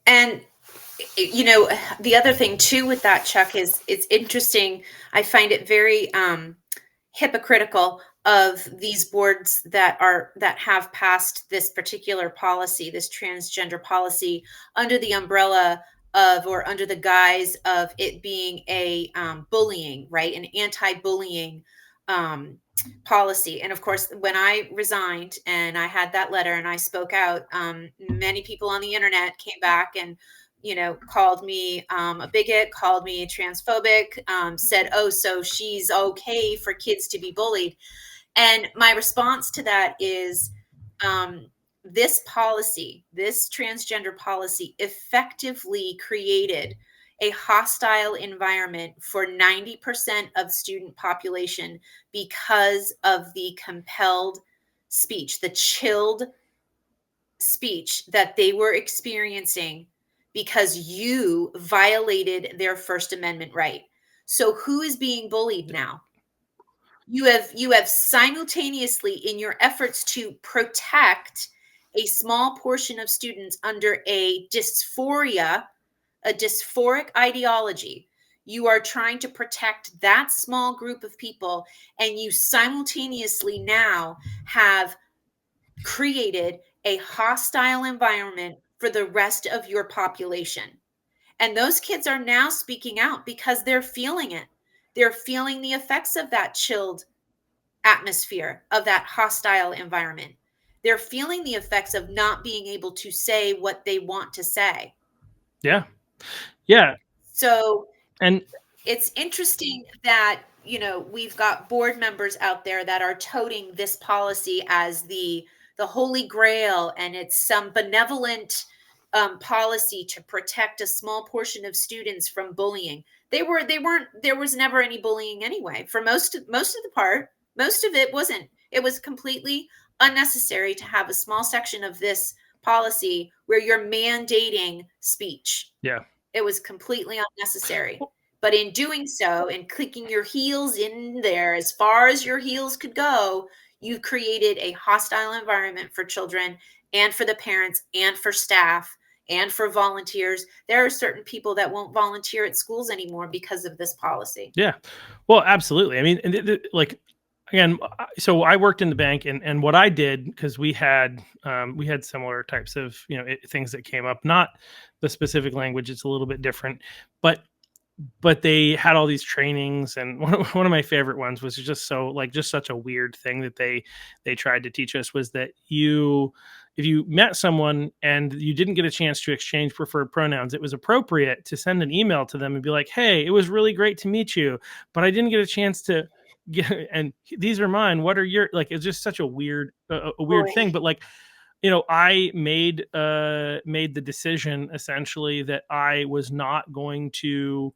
And the other thing too with that, Chuck, is it's interesting. I find it very hypocritical of these boards that have passed this particular policy, this transgender policy, under the umbrella of, or under the guise of it being a bullying, right, an anti-bullying um, policy. And of course, when I resigned and I had that letter and I spoke out, many people on the internet came back and called me a bigot, called me transphobic, said, oh, so she's okay for kids to be bullied. And my response to that is um, this policy, this transgender policy, effectively created a hostile environment for 90% of student population because of the compelled speech, the chilled speech that they were experiencing because you violated their First Amendment right. So who is being bullied now? You have simultaneously, in your efforts to protect a small portion of students under a dysphoria, a dysphoric ideology, you are trying to protect that small group of people, and you simultaneously now have created a hostile environment for the rest of your population. And those kids are now speaking out because they're feeling it. They're feeling the effects of that chilled atmosphere of that hostile environment. They're feeling the effects of not being able to say what they want to say. Yeah. Yeah. So And it's interesting that, we've got board members out there that are toting this policy as the holy grail, and it's some benevolent policy to protect a small portion of students from bullying. They weren't There was never any bullying anyway. For most of the part, most of it wasn't. It was completely unnecessary to have a small section of this policy where you're mandating speech. yeah. It was completely unnecessary. But in doing so, and clicking your heels in there as far as your heels could go, you created a hostile environment for children and for the parents and for staff and for volunteers. There are certain people that won't volunteer at schools anymore because of this policy. Yeah. Well, absolutely. I mean, and like again, so I worked in the bank, and what I did, because we had similar types of things that came up, not the specific language, it's a little bit different, but they had all these trainings, and one of my favorite ones was just just such a weird thing that they tried to teach us, was that if you met someone and you didn't get a chance to exchange preferred pronouns, it was appropriate to send an email to them and be like, hey, it was really great to meet you, but I didn't get a chance to get, and these are mine, what are your, like, it's just such a weird thing. Boy. But like, I made the decision essentially that I was not going to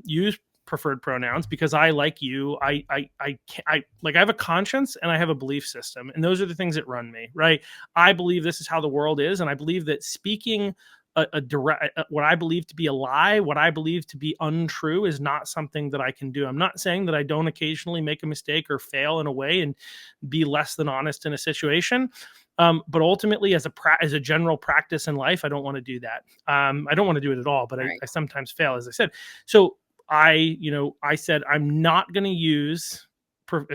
use preferred pronouns, because I, like you, I have a conscience and I have a belief system, and those are the things that run me, right? I believe this is how the world is, and I believe that speaking a direct, what I believe to be a lie, what I believe to be untrue, is not something that I can do. I'm not saying that I don't occasionally make a mistake or fail in a way and be less than honest in a situation. But ultimately, as a general practice in life, I don't want to do that. I don't want to do it at all, but Right. I sometimes fail, as I said. So I said, I'm not going to use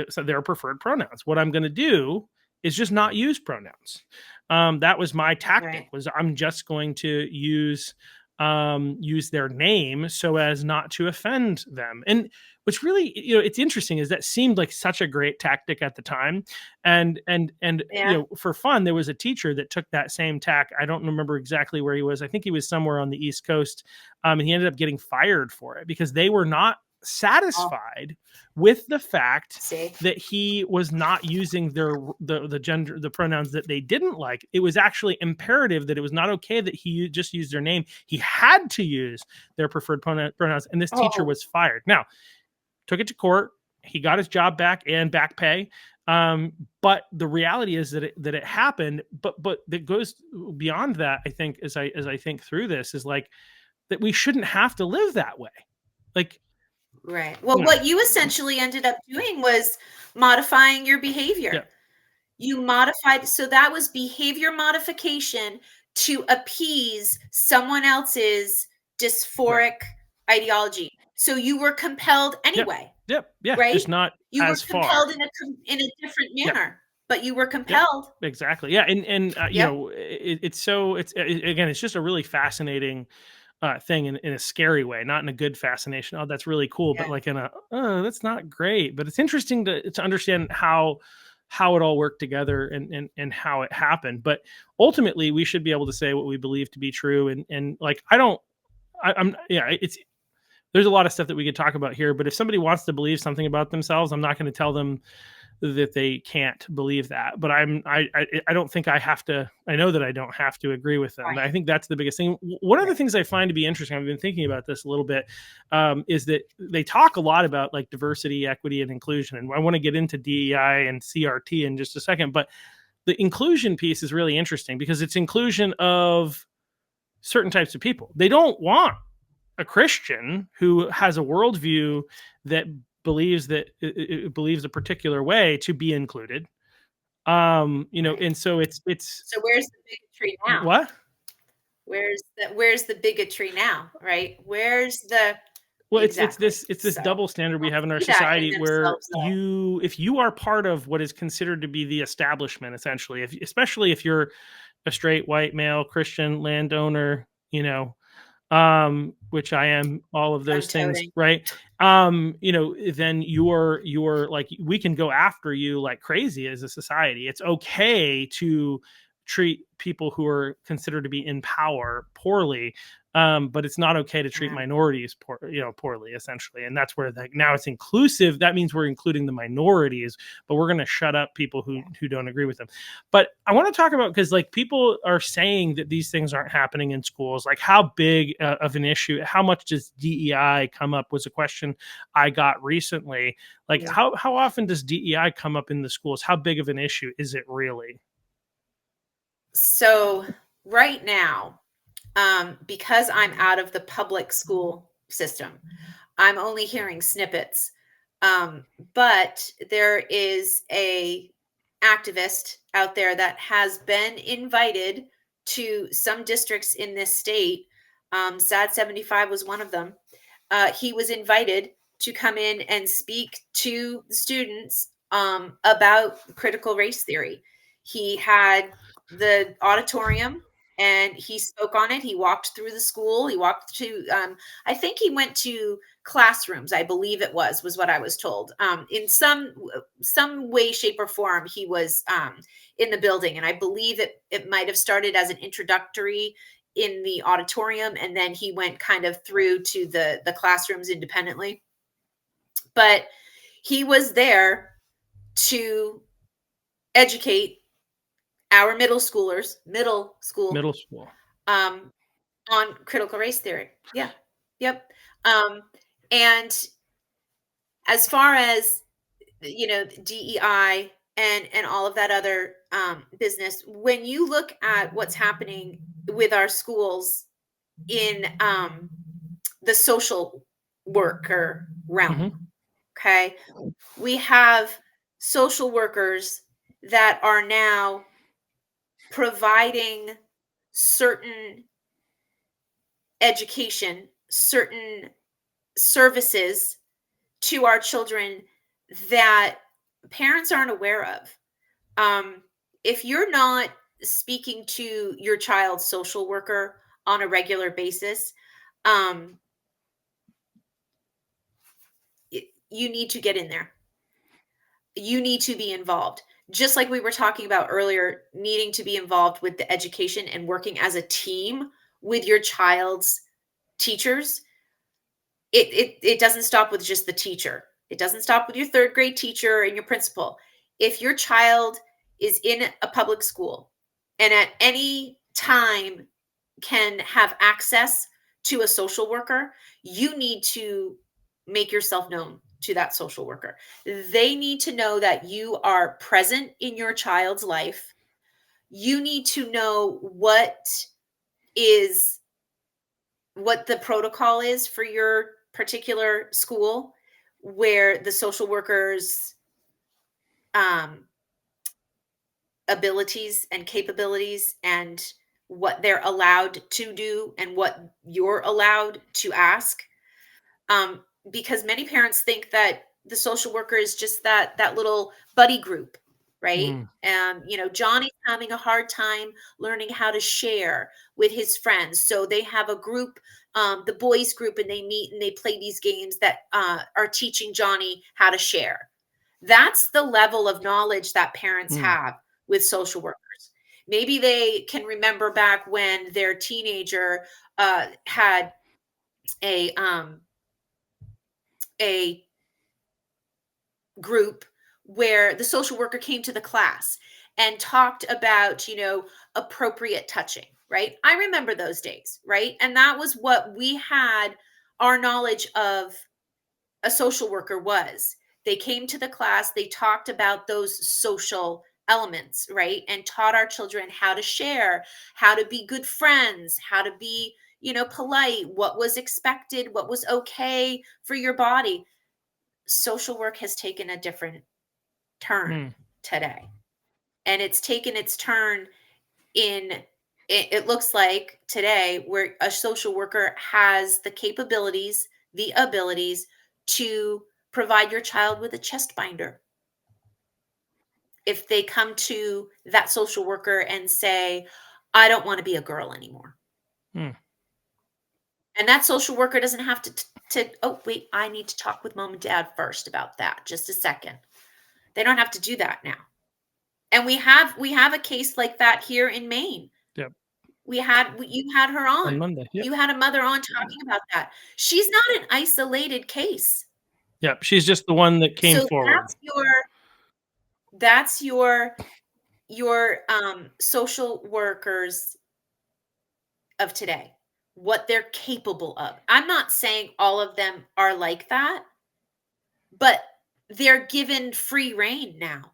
so their preferred pronouns. What I'm going to do is just not use pronouns. That was my tactic. Right. Was I'm just going to use their name so as not to offend them. And what's really, it's interesting, is that seemed like such a great tactic at the time. And Yeah. for fun, there was a teacher that took that same tack. I don't remember exactly where he was. I think he was somewhere on the East Coast. And he ended up getting fired for it, because they were not Oh, satisfied with the fact see. that he was not using the gender, the pronouns that they didn't like. It was actually imperative that it was not okay that he just used their name. He had to use their preferred pronouns, and this teacher Oh, was fired. Now, took it to court. He got his job back and back pay. But the reality is that it happened. But that goes beyond that. I think, as I think through this, is like that we shouldn't have to live that way. Like, right. Well, what you essentially ended up doing was modifying your yeah, behavior. You modified, so that was behavior modification to appease someone else's right, dysphoric ideology. So you were compelled yep, anyway, yep, yeah, right? just not You were as far. compelled in a different Yep. manner, but you were Yep, compelled. exactly. Yeah, and Yep. again, it's just a really fascinating thing in a scary way, not in a good fascination. Oh, that's really cool, but Yeah. like in a, oh, that's not great. But it's interesting to understand how it all worked together, and how it happened. But ultimately, we should be able to say what we believe to be true. And like, I don't, I'm yeah, it's there's a lot of stuff that we could talk about here. But if somebody wants to believe something about themselves, I'm not going to tell them that they can't believe that. But I don't think I have to. I know that I don't have to agree with them. Right. I think that's the biggest thing. One of the Right. things I find to be interesting, I've been thinking about this a little bit, is that they talk a lot about like diversity, equity, and inclusion. And I want to get into DEI and CRT in just a second. But the inclusion piece is really interesting, because it's inclusion of certain types of people. They don't want a Christian who has a worldview that believes a particular way to be included. Right. And so it's So where's the bigotry now? what? Where's the bigotry now, right? Where's the Well, exactly. it's this So double standard we don't have in our see that in society, where themselves though. if you are part of what is considered to be the establishment, essentially, especially if you're a straight white male Christian landowner, which I am all of those Gun things, toting. right? Then you're like, we can go after you like crazy as a society. It's okay to treat people who are considered to be in power poorly, but it's not okay to treat Yeah. minorities poorly, essentially. And that's where now it's inclusive. That means we're including the minorities, but we're going to shut up people Yeah. who don't agree with them. But I want to talk about, because like people are saying that these things aren't happening in schools. Like, how big of an issue? How much does DEI come up? Was a question I got recently. Like, Yeah. how often does DEI come up in the schools? How big of an issue is it really? So right now, because I'm out of the public school system, I'm only hearing snippets. Um, but there is a activist out there that has been invited to some districts in this state. SAD 75 was one of them. He was invited to come in and speak to the students about critical race theory. He had the auditorium and he spoke on it. He walked through the school. He walked to, I think he went to classrooms. I believe it was what I was told. In some way, shape, or form, he was in the building, and I believe it might have started as an introductory in the auditorium, and then he went kind of through to the classrooms independently. But he was there to educate our middle school, Middle school. um, on critical race theory. Yeah. Yep. Um, and as far as DEI and all of that other business, when you look at what's happening with our schools in the social worker realm, Hmm. okay, we have social workers that are now providing certain education, certain services to our children that parents aren't aware of. Um, if you're not speaking to your child's social worker on a regular basis, um, you need to get in there. You need to be involved. Just like we were talking about earlier, needing to be involved with the education and working as a team with your child's teachers. It doesn't stop with just the teacher. It doesn't stop with your third grade teacher and your principal. If your child is in a public school and at any time can have access to a social worker, you need to make yourself known to that social worker. They need to know that you are present in your child's life. You need to know is what the protocol is for your particular school, where the social workers um, abilities and capabilities and what they're allowed to do and what you're allowed to ask. um, because many parents think that the social worker is just that little buddy group, right? Mm, Johnny's having a hard time learning how to share with his friends, so they have a group, the boys group, and they meet and they play these games that are teaching Johnny how to share. That's the level of knowledge that parents mm, have with social workers. Maybe they can remember back when their teenager had a um, a group where the social worker came to the class and talked about, appropriate touching, right? I remember those days, right? And that was what we had our knowledge of a social worker was. They came to the class, they talked about those social elements, right? And taught our children how to share, how to be good friends, how to be, polite, what was expected, what was okay for your body. Social work has taken a different turn mm, today. And it's taken its turn in it looks like today, where a social worker has the capabilities, the abilities to provide your child with a chest binder. If they come to that social worker and say, I don't want to be a girl anymore. mm. And that social worker doesn't have oh, wait, I need to talk with mom and dad first about that. Just a second. They don't have to do that now. And we have a case like that here in Maine. Yep. You had her On on. Monday. Yep. You had a mother on talking about that. She's not an isolated case. Yep. She's just the one that came So forward. that's your social workers of today, what they're capable of. I'm not saying all of them are like that, but they're given free rein now.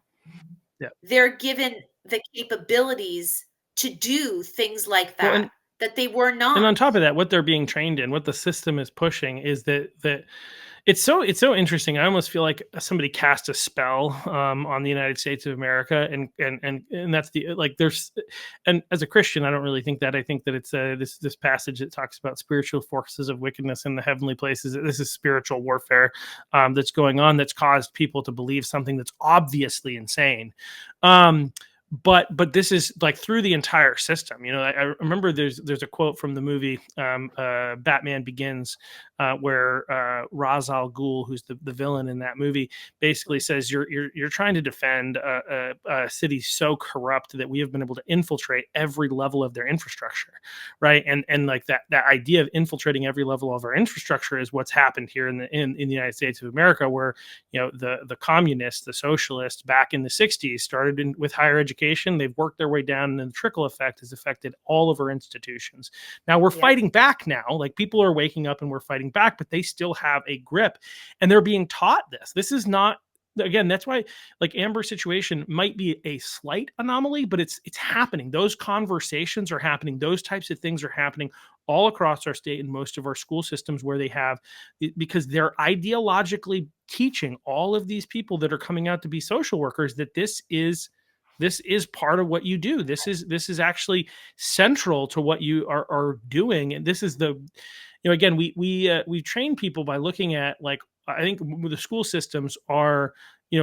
Yep. They're given the capabilities to do things like Well, that they were and not. on top of that, what they're being trained in, what the system is pushing is that it's so interesting. I almost feel like somebody cast a spell on the United States of America, and that's the like there's and as a Christian, I don't really think that. I think that it's this passage that talks about spiritual forces of wickedness in the heavenly places. This is spiritual warfare that's going on that's caused people to believe something that's obviously insane. Um, but this is like through the entire system. I remember there's a quote from the movie Batman Begins, where Ra's al Ghul, who's the villain in that movie, basically says you're trying to defend a city so corrupt that we have been able to infiltrate every level of their infrastructure, right? And like that idea of infiltrating every level of our infrastructure is what's happened here in the United States of America, where the communists, the socialists back in the 60s started with higher education. They've worked their way down, and the trickle effect has affected all of our institutions. Now we're Yep. fighting back now. Like people are waking up and we're fighting back, but they still have a grip and they're being taught this. This is not, again, that's why like Amber's situation might be a slight anomaly, but it's happening. Those conversations are happening. Those types of things are happening all across our state and most of our school systems where they have, because they're ideologically teaching all of these people that are coming out to be social workers that this is part of what you do. This is actually central to what you are doing, and this is again, we train people by looking at, like, I think the school systems are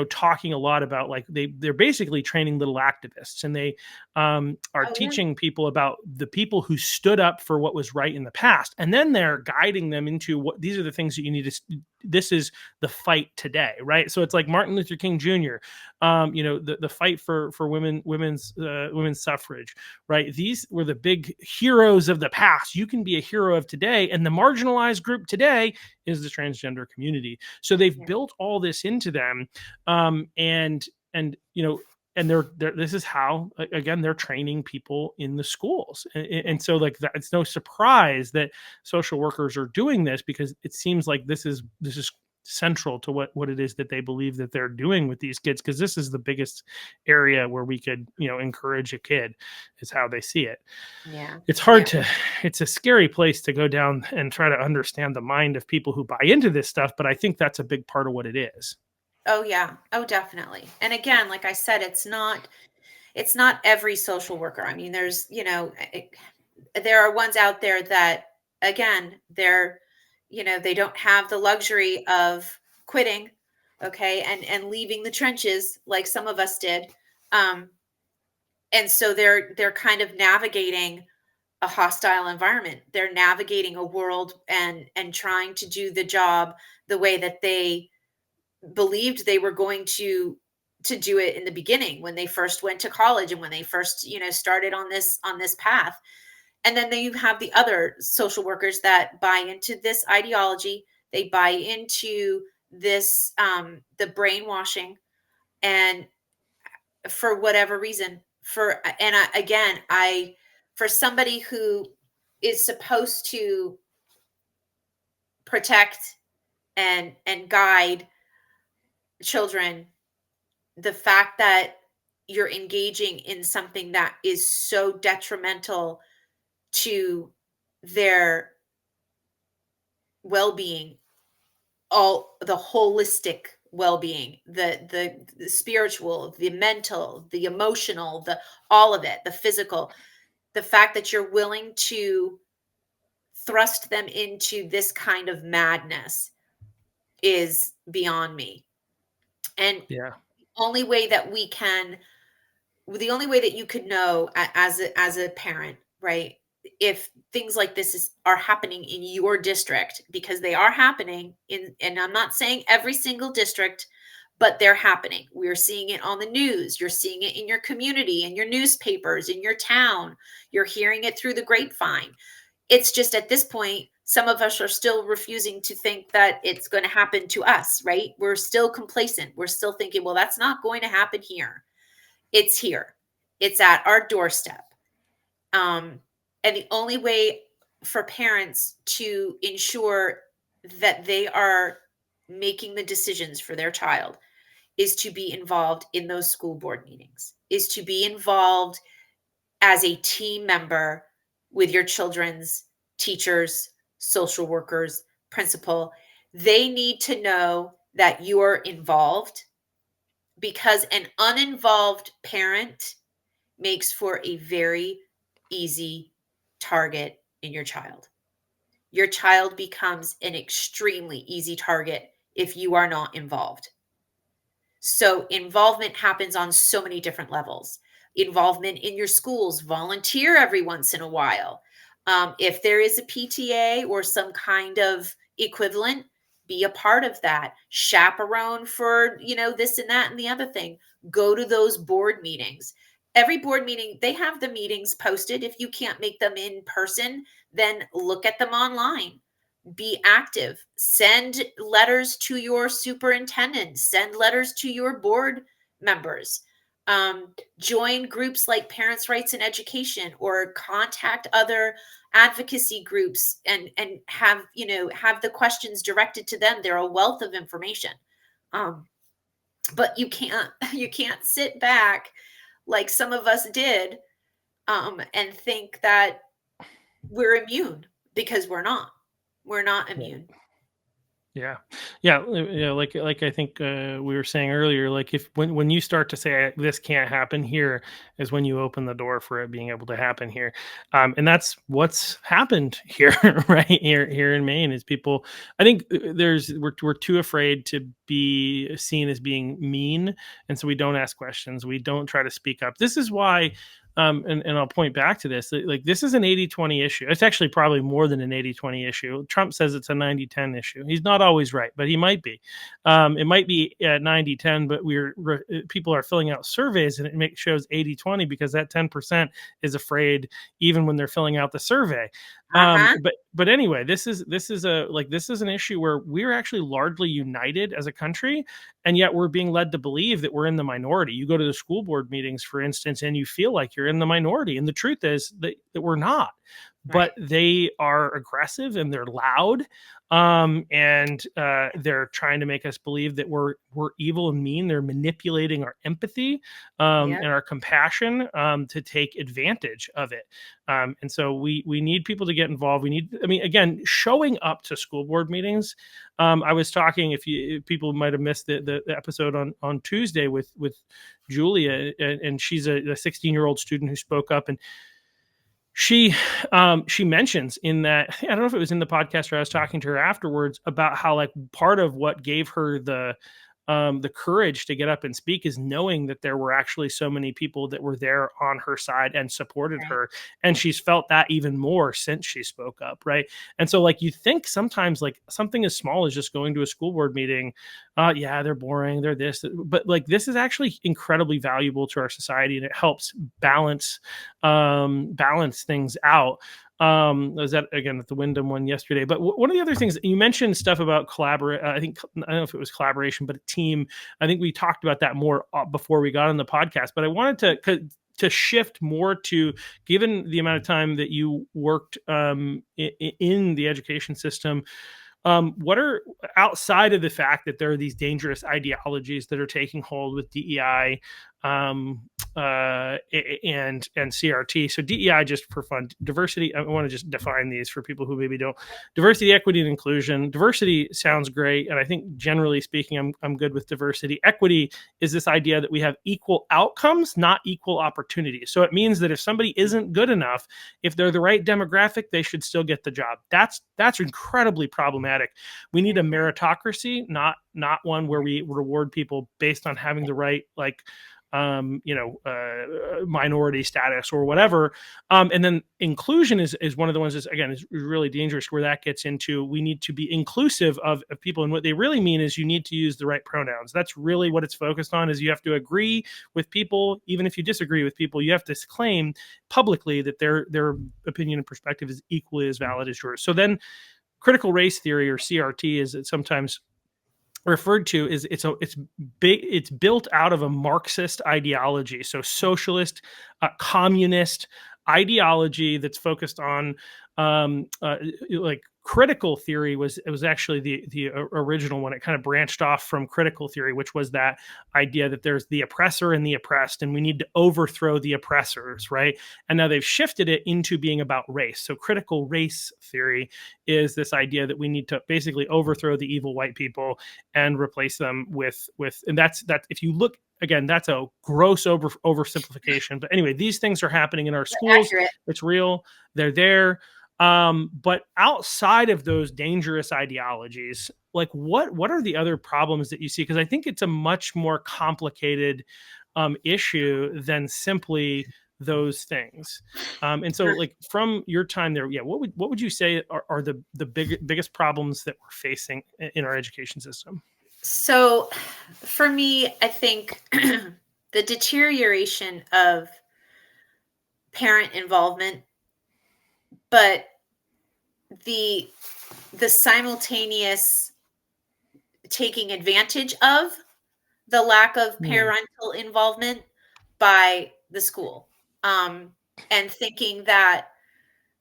talking a lot about, like, they're basically training little activists, and they are Oh, yeah. teaching people about the people who stood up for what was right in the past, and then they're guiding them into what these are the things that you need to. This is the fight today, right? So it's like Martin Luther King Jr. The fight for women's suffrage, right? These were the big heroes of the past. You can be a hero of today, and the marginalized group today is the transgender community. So they've Yeah. built all this into them, and and they're this is how, again, they're training people in the schools, and so like that, it's no surprise that social workers are doing this, because it seems like this is central to what it is that they believe that they're doing with these kids, because this is the biggest area where we could encourage a kid, is how they see it. Yeah. It's hard Yeah. to It's a scary place to go down and try to understand the mind of people who buy into this stuff, but I think that's a big part of what it is. Oh, yeah. Oh, definitely. And again, like I said, it's not every social worker. I mean, there are ones out there that, again, they don't have the luxury of quitting, okay, and leaving the trenches like some of us did. Um, and so they're kind of navigating a hostile environment. They're navigating a world and trying to do the job the way that they believed they were going to do it in the beginning, when they first went to college and when they first started on this path. And then you have the other social workers that buy into this ideology. They buy into this, the brainwashing, and for whatever reason, again, I for somebody who is supposed to protect and guide children, the fact that you're engaging in something that is so detrimental to their well-being, all the holistic well-being, the spiritual, the mental, the emotional, the all of it, the physical, the fact that you're willing to thrust them into this kind of madness is beyond me. And Yeah. only way that the only way that you could know, as a parent, right, if things like this are happening in your district, because they are happening and I'm not saying every single district, but they're happening. We're seeing it on the news. You're seeing it in your community, in your newspapers, in your town. You're hearing it through the grapevine. It's just at this point, some of us are still refusing to think that it's going to happen to us, right? We're still complacent. We're still thinking, well, that's not going to happen here. It's here, it's at our doorstep. And the only way for parents to ensure that they are making the decisions for their child is to be involved in those school board meetings, is to be involved as a team member with your children's teachers, social workers, principal. They need to know that you are involved, because an uninvolved parent makes for a very easy target in your child. Your child becomes an extremely easy target if you are not involved. So involvement happens on so many different levels. Involvement in your schools, volunteer every once in a while. If there is a PTA or some kind of equivalent, be a part of that. Chaperone for, this and that and the other thing. Go to those board meetings. Every board meeting, they have the meetings posted. If you can't make them in person, then look at them online. Be active. Send letters to your superintendent. Send letters to your board members. Join groups like Parents' Rights in Education, or contact other advocacy groups and have the questions directed to them. They're a wealth of information. But you can't sit back like some of us did, and think that we're immune, because we're not. We're not immune. Yeah. Yeah. Like I think we were saying earlier, like if when you start to say this can't happen here is when you open the door for it being able to happen here. And that's what's happened here, right here in Maine is people, I think we're too afraid to be seen as being mean. And so we don't ask questions. We don't try to speak up. This is why and I'll point back to this. Like, this is an 80-20 issue. It's actually probably more than an 80-20 issue. Trump says it's a 90-10 issue. He's not always right, but he might be. It might be at 90-10, but people are filling out surveys and it shows 80-20 because that 10% is afraid even when they're filling out the survey. But anyway, this is an issue where we're actually largely united as a country, and yet we're being led to believe that we're in the minority. You go to the school board meetings, for instance, and you feel like you're in the minority, and the truth is that we're not. But they are aggressive and they're loud, and they're trying to make us believe that we're evil and mean. They're manipulating our empathy and our compassion to take advantage of it. And so we need people to get involved. Again, showing up to school board meetings. I was talking, if people might have missed the episode on Tuesday with Julia, and she's a 16-year-old student who spoke up, and she mentions in that, I don't know if it was in the podcast or I was talking to her afterwards, about how like part of what gave her the courage to get up and speak is knowing that there were actually so many people that were there on her side and supported her. And she's felt that even more since she spoke up. Right. And so like, you think sometimes like something as small as just going to a school board meeting, yeah, they're boring, they're this, but like, this is actually incredibly valuable to our society, and it helps balance things out. I was again at the Wyndham one yesterday, but one of the other things you mentioned, stuff about collaborate. I don't know if it was collaboration, but a team. I think we talked about that more before we got on the podcast, but I wanted to shift more to, given the amount of time that you worked in the education system, what are, outside of the fact that there are these dangerous ideologies that are taking hold with DEI and CRT. So DEI, just for fun, diversity. I want to just define these for people who maybe don't. Diversity, equity, and inclusion. Diversity sounds great, and I think generally speaking, I'm good with diversity. Equity is this idea that we have equal outcomes, not equal opportunities. So it means that if somebody isn't good enough, if they're the right demographic, they should still get the job. That's incredibly problematic. We need a meritocracy, not one where we reward people based on having the right minority status or whatever. And then inclusion is one of the ones that's, again, is really dangerous, where that gets into, we need to be inclusive of people. And what they really mean is you need to use the right pronouns. That's really what it's focused on, is you have to agree with people. Even if you disagree with people, you have to claim publicly that their opinion and perspective is equally as valid as yours. So then critical race theory, or CRT as it's sometimes referred to, is it's built out of a Marxist ideology, so socialist, communist ideology that's focused on, like, critical theory was, it was actually the original one. It kind of branched off from critical theory, which was that idea that there's the oppressor and the oppressed, and we need to overthrow the oppressors, right? And now they've shifted it into being about race. So critical race theory is this idea that we need to basically overthrow the evil white people and replace them with and that, if you look, again, that's a gross oversimplification, but anyway, these things are happening in our schools. Accurate. It's real. They're there. But outside of those dangerous ideologies, like, what are the other problems that you see? Because I think it's a much more complicated issue than simply those things. And so, like, from your time there, yeah, what would you say are the biggest problems that we're facing in our education system? So for me, I think the deterioration of parent involvement, but the the simultaneous taking advantage of the lack of Hmm. parental involvement by the school, and thinking that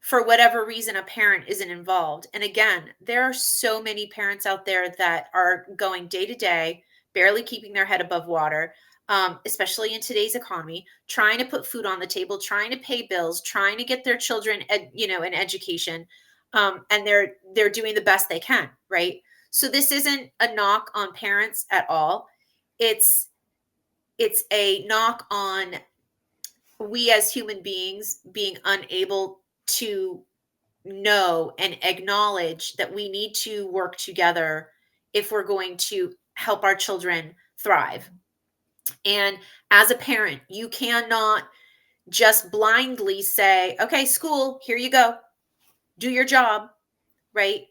for whatever reason a parent isn't involved. And again, there are so many parents out there that are going day to day, barely keeping their head above water, especially in today's economy, trying to put food on the table, trying to pay bills, trying to get their children an education, and they're doing the best they can, right? So this isn't a knock on parents at all. It's it's a knock on we as human beings being unable to know and acknowledge that we need to work together if we're going to help our children thrive. And as a parent, you cannot just blindly say, okay, school, here you go, do your job, right?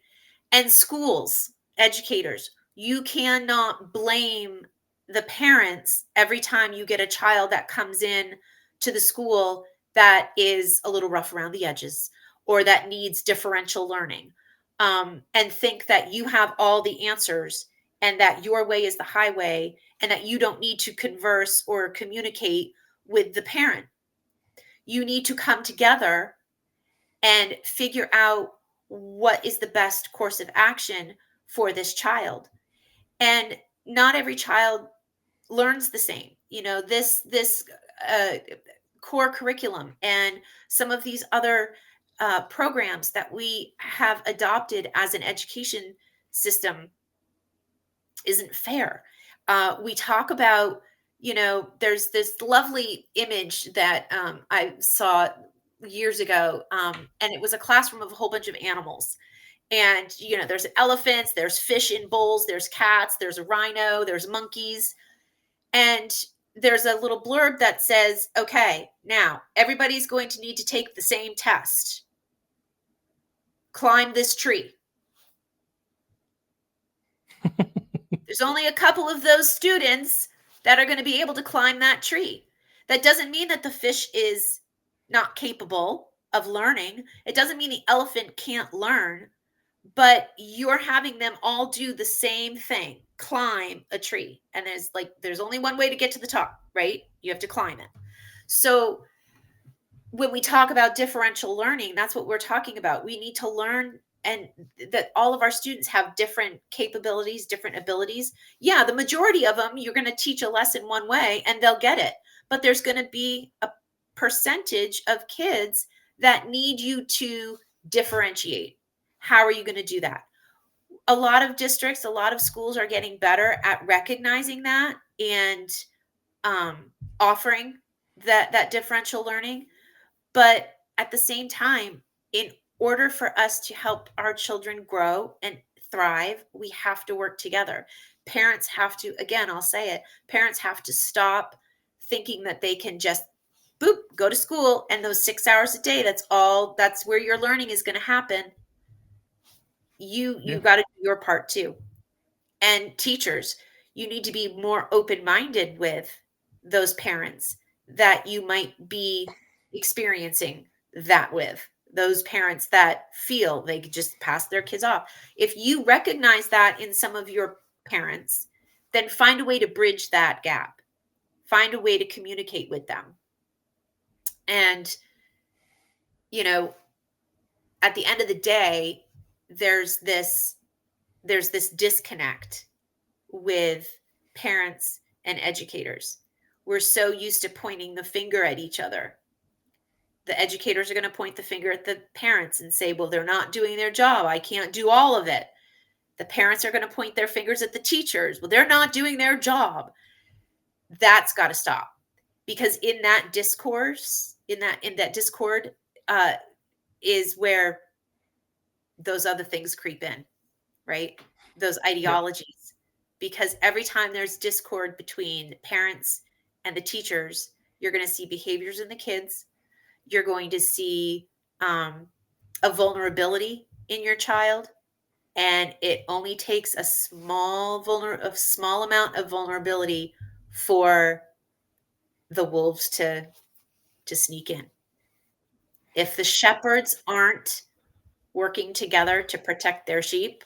And schools, educators, you cannot blame the parents every time you get a child that comes in to the school that is a little rough around the edges or that needs differential learning, and think that you have all the answers and that your way is the highway and that you don't need to converse or communicate with the parent. You need to come together and figure out what is the best course of action for this child. And not every child learns the same. This uh, core curriculum and some of these other programs that we have adopted as an education system isn't fair. We talk about, there's this lovely image that I saw years ago, and it was a classroom of a whole bunch of animals. And, there's elephants, there's fish in bowls, there's cats, there's a rhino, there's monkeys. And there's a little blurb that says, okay, now everybody's going to need to take the same test. Climb this tree. There's only a couple of those students that are going to be able to climb that tree. That doesn't mean that the fish is not capable of learning. It doesn't mean the elephant can't learn, but you're having them all do the same thing, climb a tree. And there's only one way to get to the top, right? You have to climb it. So when we talk about differential learning, that's what we're talking about. We need to learn, and that all of our students have different capabilities, different abilities. Yeah, the majority of them, you're going to teach a lesson one way and they'll get it. But there's going to be a percentage of kids that need you to differentiate. How are you going to do that? A lot of districts, a lot of schools are getting better at recognizing that and offering that differential learning. But at the same time, in order for us to help our children grow and thrive, we have to work together. Parents have to, again, I'll say it, parents have to stop thinking that they can just boop, go to school, and those 6 hours a day, that's where your learning is going to happen. You Yeah. got to do your part too. And teachers, you need to be more open-minded with those parents that you might be experiencing that with. Those parents that feel they could just pass their kids off. If you recognize that in some of your parents, then find a way to bridge that gap. Find a way to communicate with them. And, you know, at the end of the day, there's this there's this disconnect with parents and educators. We're so used to pointing the finger at each other. The educators are going to point the finger at the parents and say, well, they're not doing their job. I can't do all of it. The parents are going to point their fingers at the teachers. Well, they're not doing their job. That's got to stop, because in that discourse, in that discord, uh, is where those other things creep in, right? Those Yeah. ideologies. Because every time there's discord between parents and the teachers, you're going to see behaviors in the kids. You're going to see um, a vulnerability in your child, and it only takes a small amount of vulnerability for the wolves to sneak in. If the shepherds aren't working together to protect their sheep,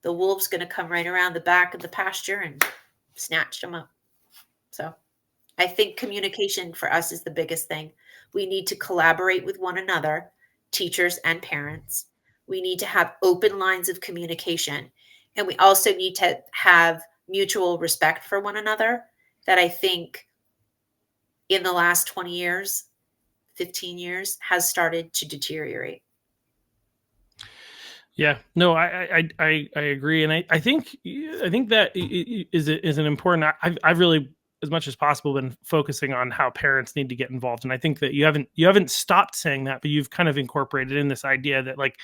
the wolf's going to come right around the back of the pasture and snatch them up. So I think communication for us is the biggest thing. We need to collaborate with one another, teachers and parents. We need to have open lines of communication. And we also need to have mutual respect for one another, that I think in the last 20 years, 15 years has started to deteriorate. Yeah, no, I agree, and I think that is an important. I've really, as much as possible, been focusing on how parents need to get involved, and I think that you haven't stopped saying that, but you've kind of incorporated in this idea that, like,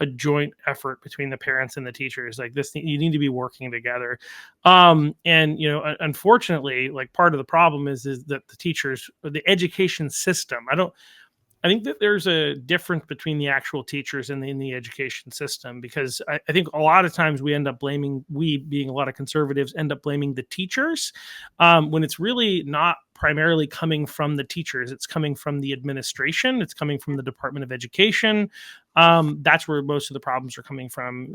a joint effort between the parents and the teachers, like this, you need to be working together. And unfortunately, like, part of the problem is that the teachers, or the education system, I think that there's a difference between the actual teachers and in the education system, because I think a lot of times we being a lot of conservatives end up blaming the teachers, when it's really not primarily coming from the teachers. It's coming from the administration. It's coming from the Department of Education. That's where most of the problems are coming from.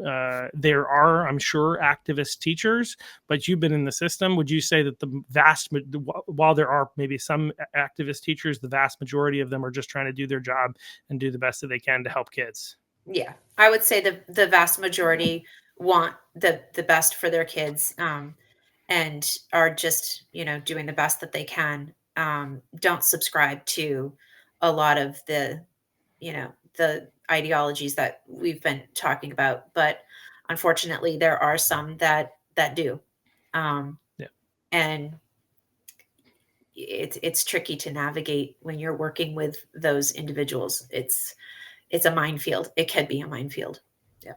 There are, I'm sure, activist teachers, but you've been in the system. Would you say that while there are maybe some activist teachers, the vast majority of them are just trying to do their job and do the best that they can to help kids? Yeah, I would say the vast majority want the best for their kids, and are just, doing the best that they can. Don't subscribe to a lot of the ideologies that we've been talking about, but unfortunately, there are some that do, um, Yeah. and it's tricky to navigate when you're working with those individuals. It's a minefield. It can be a minefield. Yeah.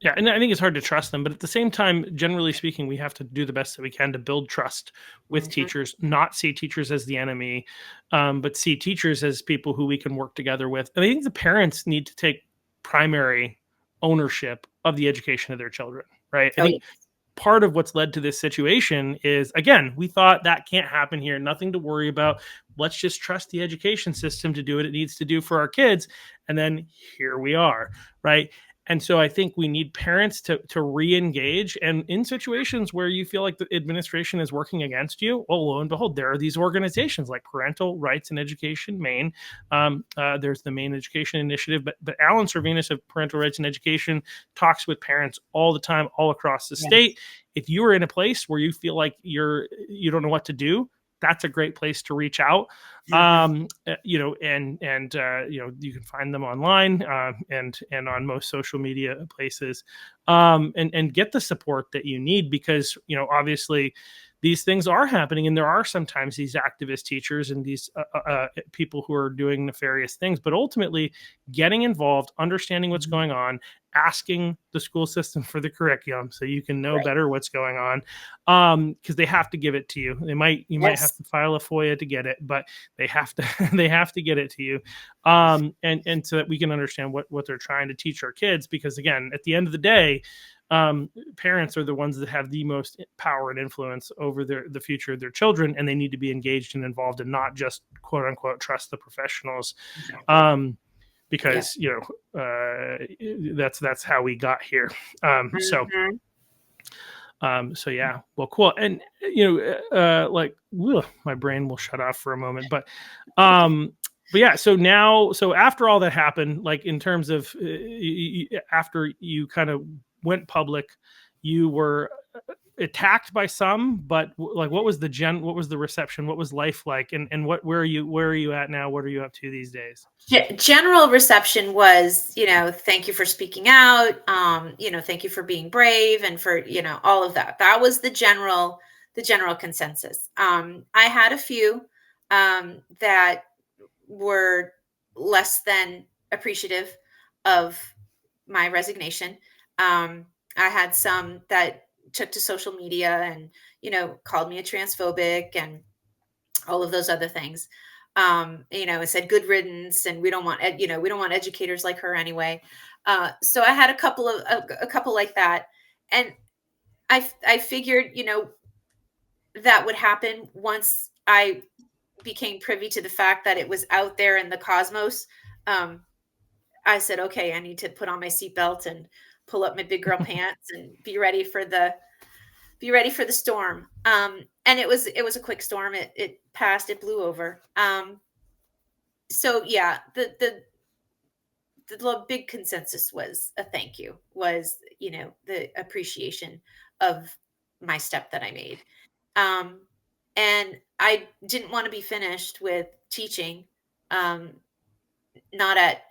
Yeah, and I think it's hard to trust them, but at the same time, generally speaking, we have to do the best that we can to build trust with Mhm. teachers, not see teachers as the enemy, but see teachers as people who we can work together with. And I think the parents need to take primary ownership of the education of their children, right? I Oh, think yes. part of what's led to this situation is, again, we thought that can't happen here, nothing to worry about. Let's just trust the education system to do what it needs to do for our kids. And then here we are, right? And so I think we need parents to re-engage. And in situations where you feel like the administration is working against you, well, lo and behold, there are these organizations like Parental Rights and Education Maine. There's the Maine Education Initiative, but Alan Servinas of Parental Rights and Education talks with parents all the time, all across the state. Yes. If you are in a place where you feel like you don't know what to do, that's a great place to reach out. Mhm. You can find them online, and on most social media places, and get the support that you need, because obviously these things are happening, and there are sometimes these activist teachers and these people who are doing nefarious things. But ultimately, getting involved, understanding what's Mhm. going on, asking the school system for the curriculum so you can know Right. better what's going on, because they have to give it to you. You might have Yes. to file a FOIA to get it, but they have to they have to get it to you, and so that we can understand what they're trying to teach our kids. Because again, at the end of the day, parents are the ones that have the most power and influence over the future of their children, and they need to be engaged and involved, and not just quote unquote trust the professionals. Exactly. Um, Yeah. because that's how we got here. Um, so Mhm. so yeah, well, cool. And like, ugh, my brain will shut off for a moment, um, but yeah. So after all that happened, like in terms of after you kind of went public, you were attacked by some, but like, what was the reception? What was life like? And where are you at now? What are you up to these days? General reception was, thank you for speaking out, thank you for being brave and for, all of that. That was the general consensus. I had a few that were less than appreciative of my resignation. I had some that took to social media and, called me a transphobic and all of those other things. It said good riddance, and we don't want educators like her anyway. So I had a couple like that, and I figured, that would happen once I became privy to the fact that it was out there in the cosmos. Um, I said, okay, I need to put on my seatbelt and pull up my big girl pants and be ready for the storm. And it was a quick storm. It passed. It blew over. So yeah, the big consensus was a thank you. Was the appreciation of my step that I made. Um, and I didn't want to be finished with teaching. Um, Not at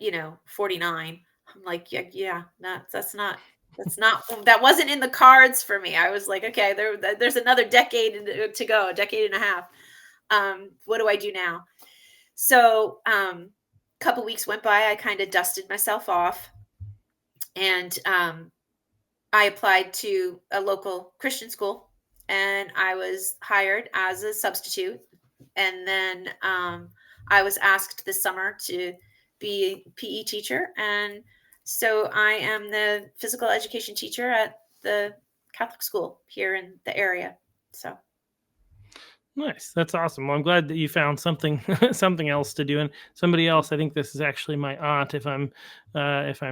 49. I'm like, yeah, yeah, that wasn't in the cards for me. I was like, okay, there's another decade to go, a decade and a half. What do I do now? So couple weeks went by. I kind of dusted myself off, and I applied to a local Christian school, and I was hired as a substitute. And then I was asked this summer to be a PE teacher, and so I am the physical education teacher at the Catholic school here in the area. So Nice. That's awesome. Well, I'm glad that you found something something else to do. And somebody else, I think this is actually my aunt, if I'm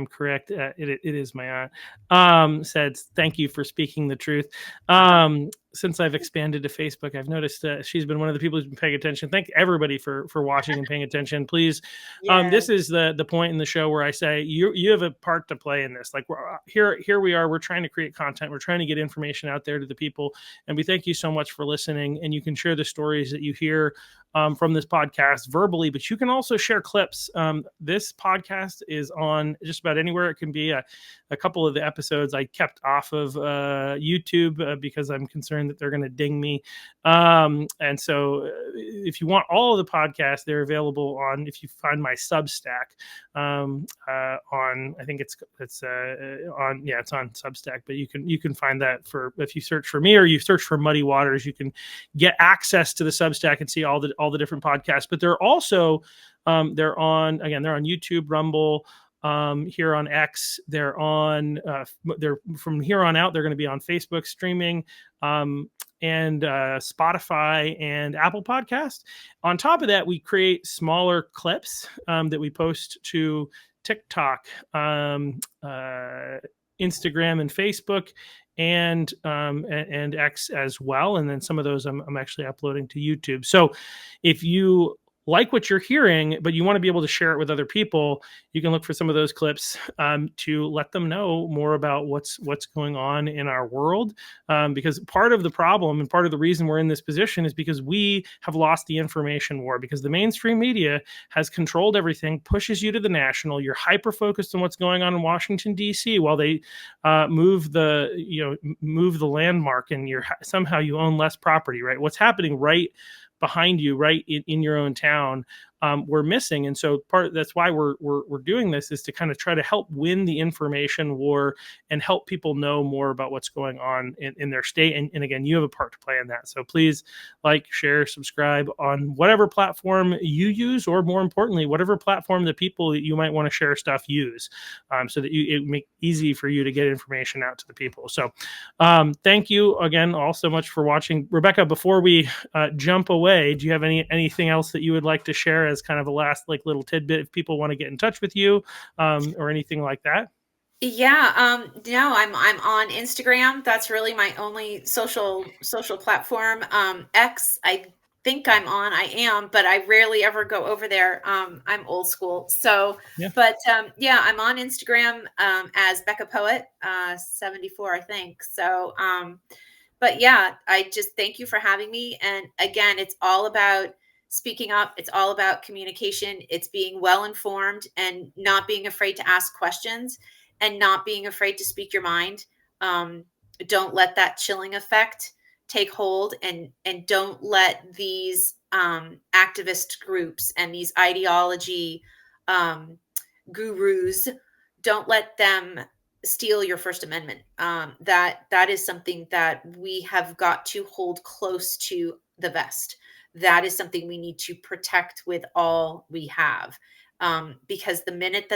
correct. It is my aunt. Said thank you for speaking the truth. uh, Since I've expanded to Facebook, I've noticed she's been one of the people who's been paying attention. Thank everybody for watching and paying attention. Please, yeah, this is the point in the show where I say you have a part to play in this. Like here we are. We're trying to create content. We're trying to get information out there to the people, and we thank you so much for listening. And you can share the stories that you hear from this podcast verbally, but you can also share clips. This podcast is on just about anywhere it can be. A couple of the episodes I kept off of YouTube because I'm concerned that they're going to ding me. And so if you want all of the podcasts, they're available if you find my Substack on, I think it's on Substack, but you can find that if you search for me or you search for Muddy Waters, you can get access to the Substack and see all the different podcasts. But they're also they're on YouTube, Rumble, here on X. They're from here on out. They're going to be on Facebook streaming, and Spotify and Apple Podcast. On top of that, we create smaller clips that we post to TikTok, Instagram, and Facebook, and X as well. And then some of those I'm actually uploading to YouTube. So if you like what you're hearing, but you want to be able to share it with other people, you can look for some of those clips to let them know more about what's going on in our world. Because part of the problem and part of the reason we're in this position is because we have lost the information war, because the mainstream media has controlled everything, pushes you to the national. You're hyper focused on what's going on in Washington D.C. while they move the landmark, and somehow you own less property. Right? What's happening right behind you, right in your own town, we're missing. And so that's why we're doing this, is to kind of try to help win the information war and help people know more about what's going on in their state. And again, you have a part to play in that. So please like, share, subscribe on whatever platform you use, or more importantly, whatever platform the people that you might want to share stuff use, so that it make easy for you to get information out to the people. So thank you again all so much for watching. Rebecca, before we jump away, do you have anything else that you would like to share as kind of a last little tidbit if people want to get in touch with you, or anything like that? Yeah, no, I'm on Instagram. That's really my only social platform. X, I think I am, but I rarely ever go over there. I'm old school. So, Yeah. but yeah, I'm on Instagram as Becca Poet 74, I think. So, but yeah, I just thank you for having me. And again, it's all about speaking up. It's all about communication. It's being well informed and not being afraid to ask questions and not being afraid to speak your mind. Um, don't let that chilling effect take hold, and don't let these activist groups and these ideology um, gurus, don't let them steal your First Amendment. That is something that we have got to hold close to the vest. That is something we need to protect with all we have, because the minute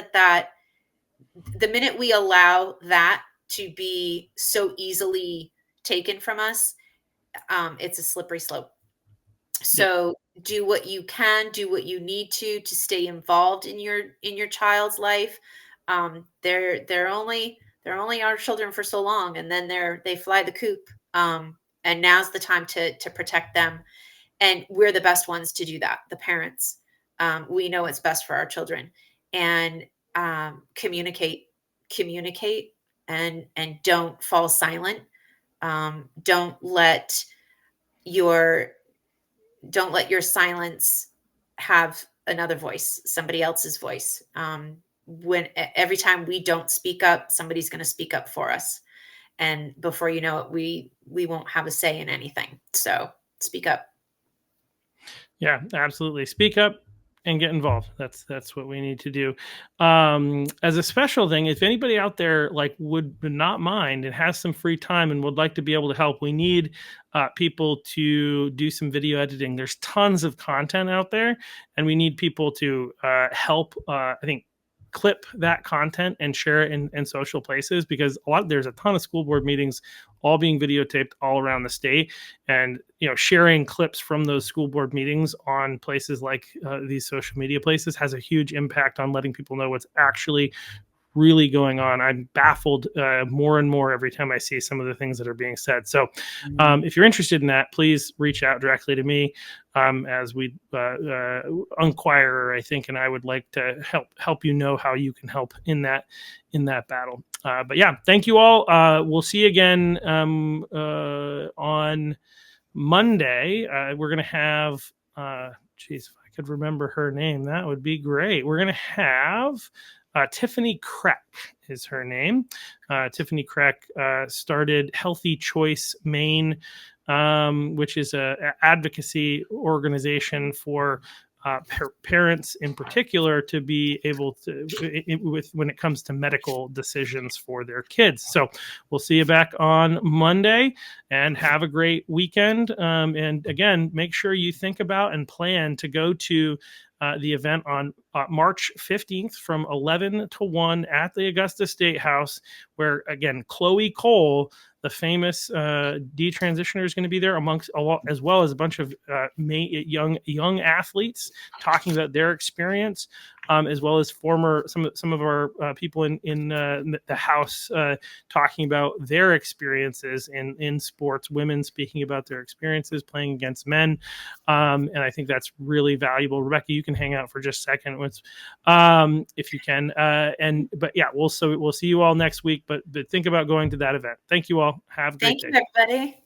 we allow that to be so easily taken from us, it's a slippery slope. Yep. So do what you can, do what you need to stay involved in your child's life. They're only our children for so long, and then they fly the coop. And now's the time to protect them, and we're the best ones to do that. The parents, we know what's best for our children, and communicate, communicate, and don't fall silent. Don't let your don't let your silence have another voice, somebody else's voice. When every time we don't speak up, somebody's going to speak up for us, and before you know it, we won't have a say in anything. So speak up. Yeah, absolutely. Speak up and get involved. That's what we need to do. As a special thing, if anybody out there would not mind and has some free time and would like to be able to help, we need people to do some video editing. There's tons of content out there, and we need people to help. I think clip that content and share it in social places, because there's a ton of school board meetings all being videotaped all around the state, and sharing clips from those school board meetings on places like these social media places has a huge impact on letting people know what's actually really going on. I'm baffled more and more every time I see some of the things that are being said. So if you're interested in that, please reach out directly to me, as we Unquire, I think, and I would like to help you know how you can help in that battle. But yeah, thank you all. We'll see you again on Monday. We're going to have, geez, if I could remember her name, that would be great. We're going to have Tiffany Crack is her name. Tiffany Crack started Healthy Choice Maine, which is a advocacy organization for parents in particular to be able to, when it comes to medical decisions for their kids. So we'll see you back on Monday, and have a great weekend. And again, make sure you think about and plan to go to the event on March 15th from 11 to 1 at the Augusta State House, where, again, Chloe Cole, the famous detransitioner, is going to be there, as well as a bunch of young athletes talking about their experience. as well as some of our people in the house talking about their experiences in sports. Women speaking about their experiences playing against men, and I think that's really valuable. Rebecca, you can hang out for just a second if you can. But yeah, we'll see you all next week. But think about going to that event. Thank you all. Have a great Thank you, day. everybody.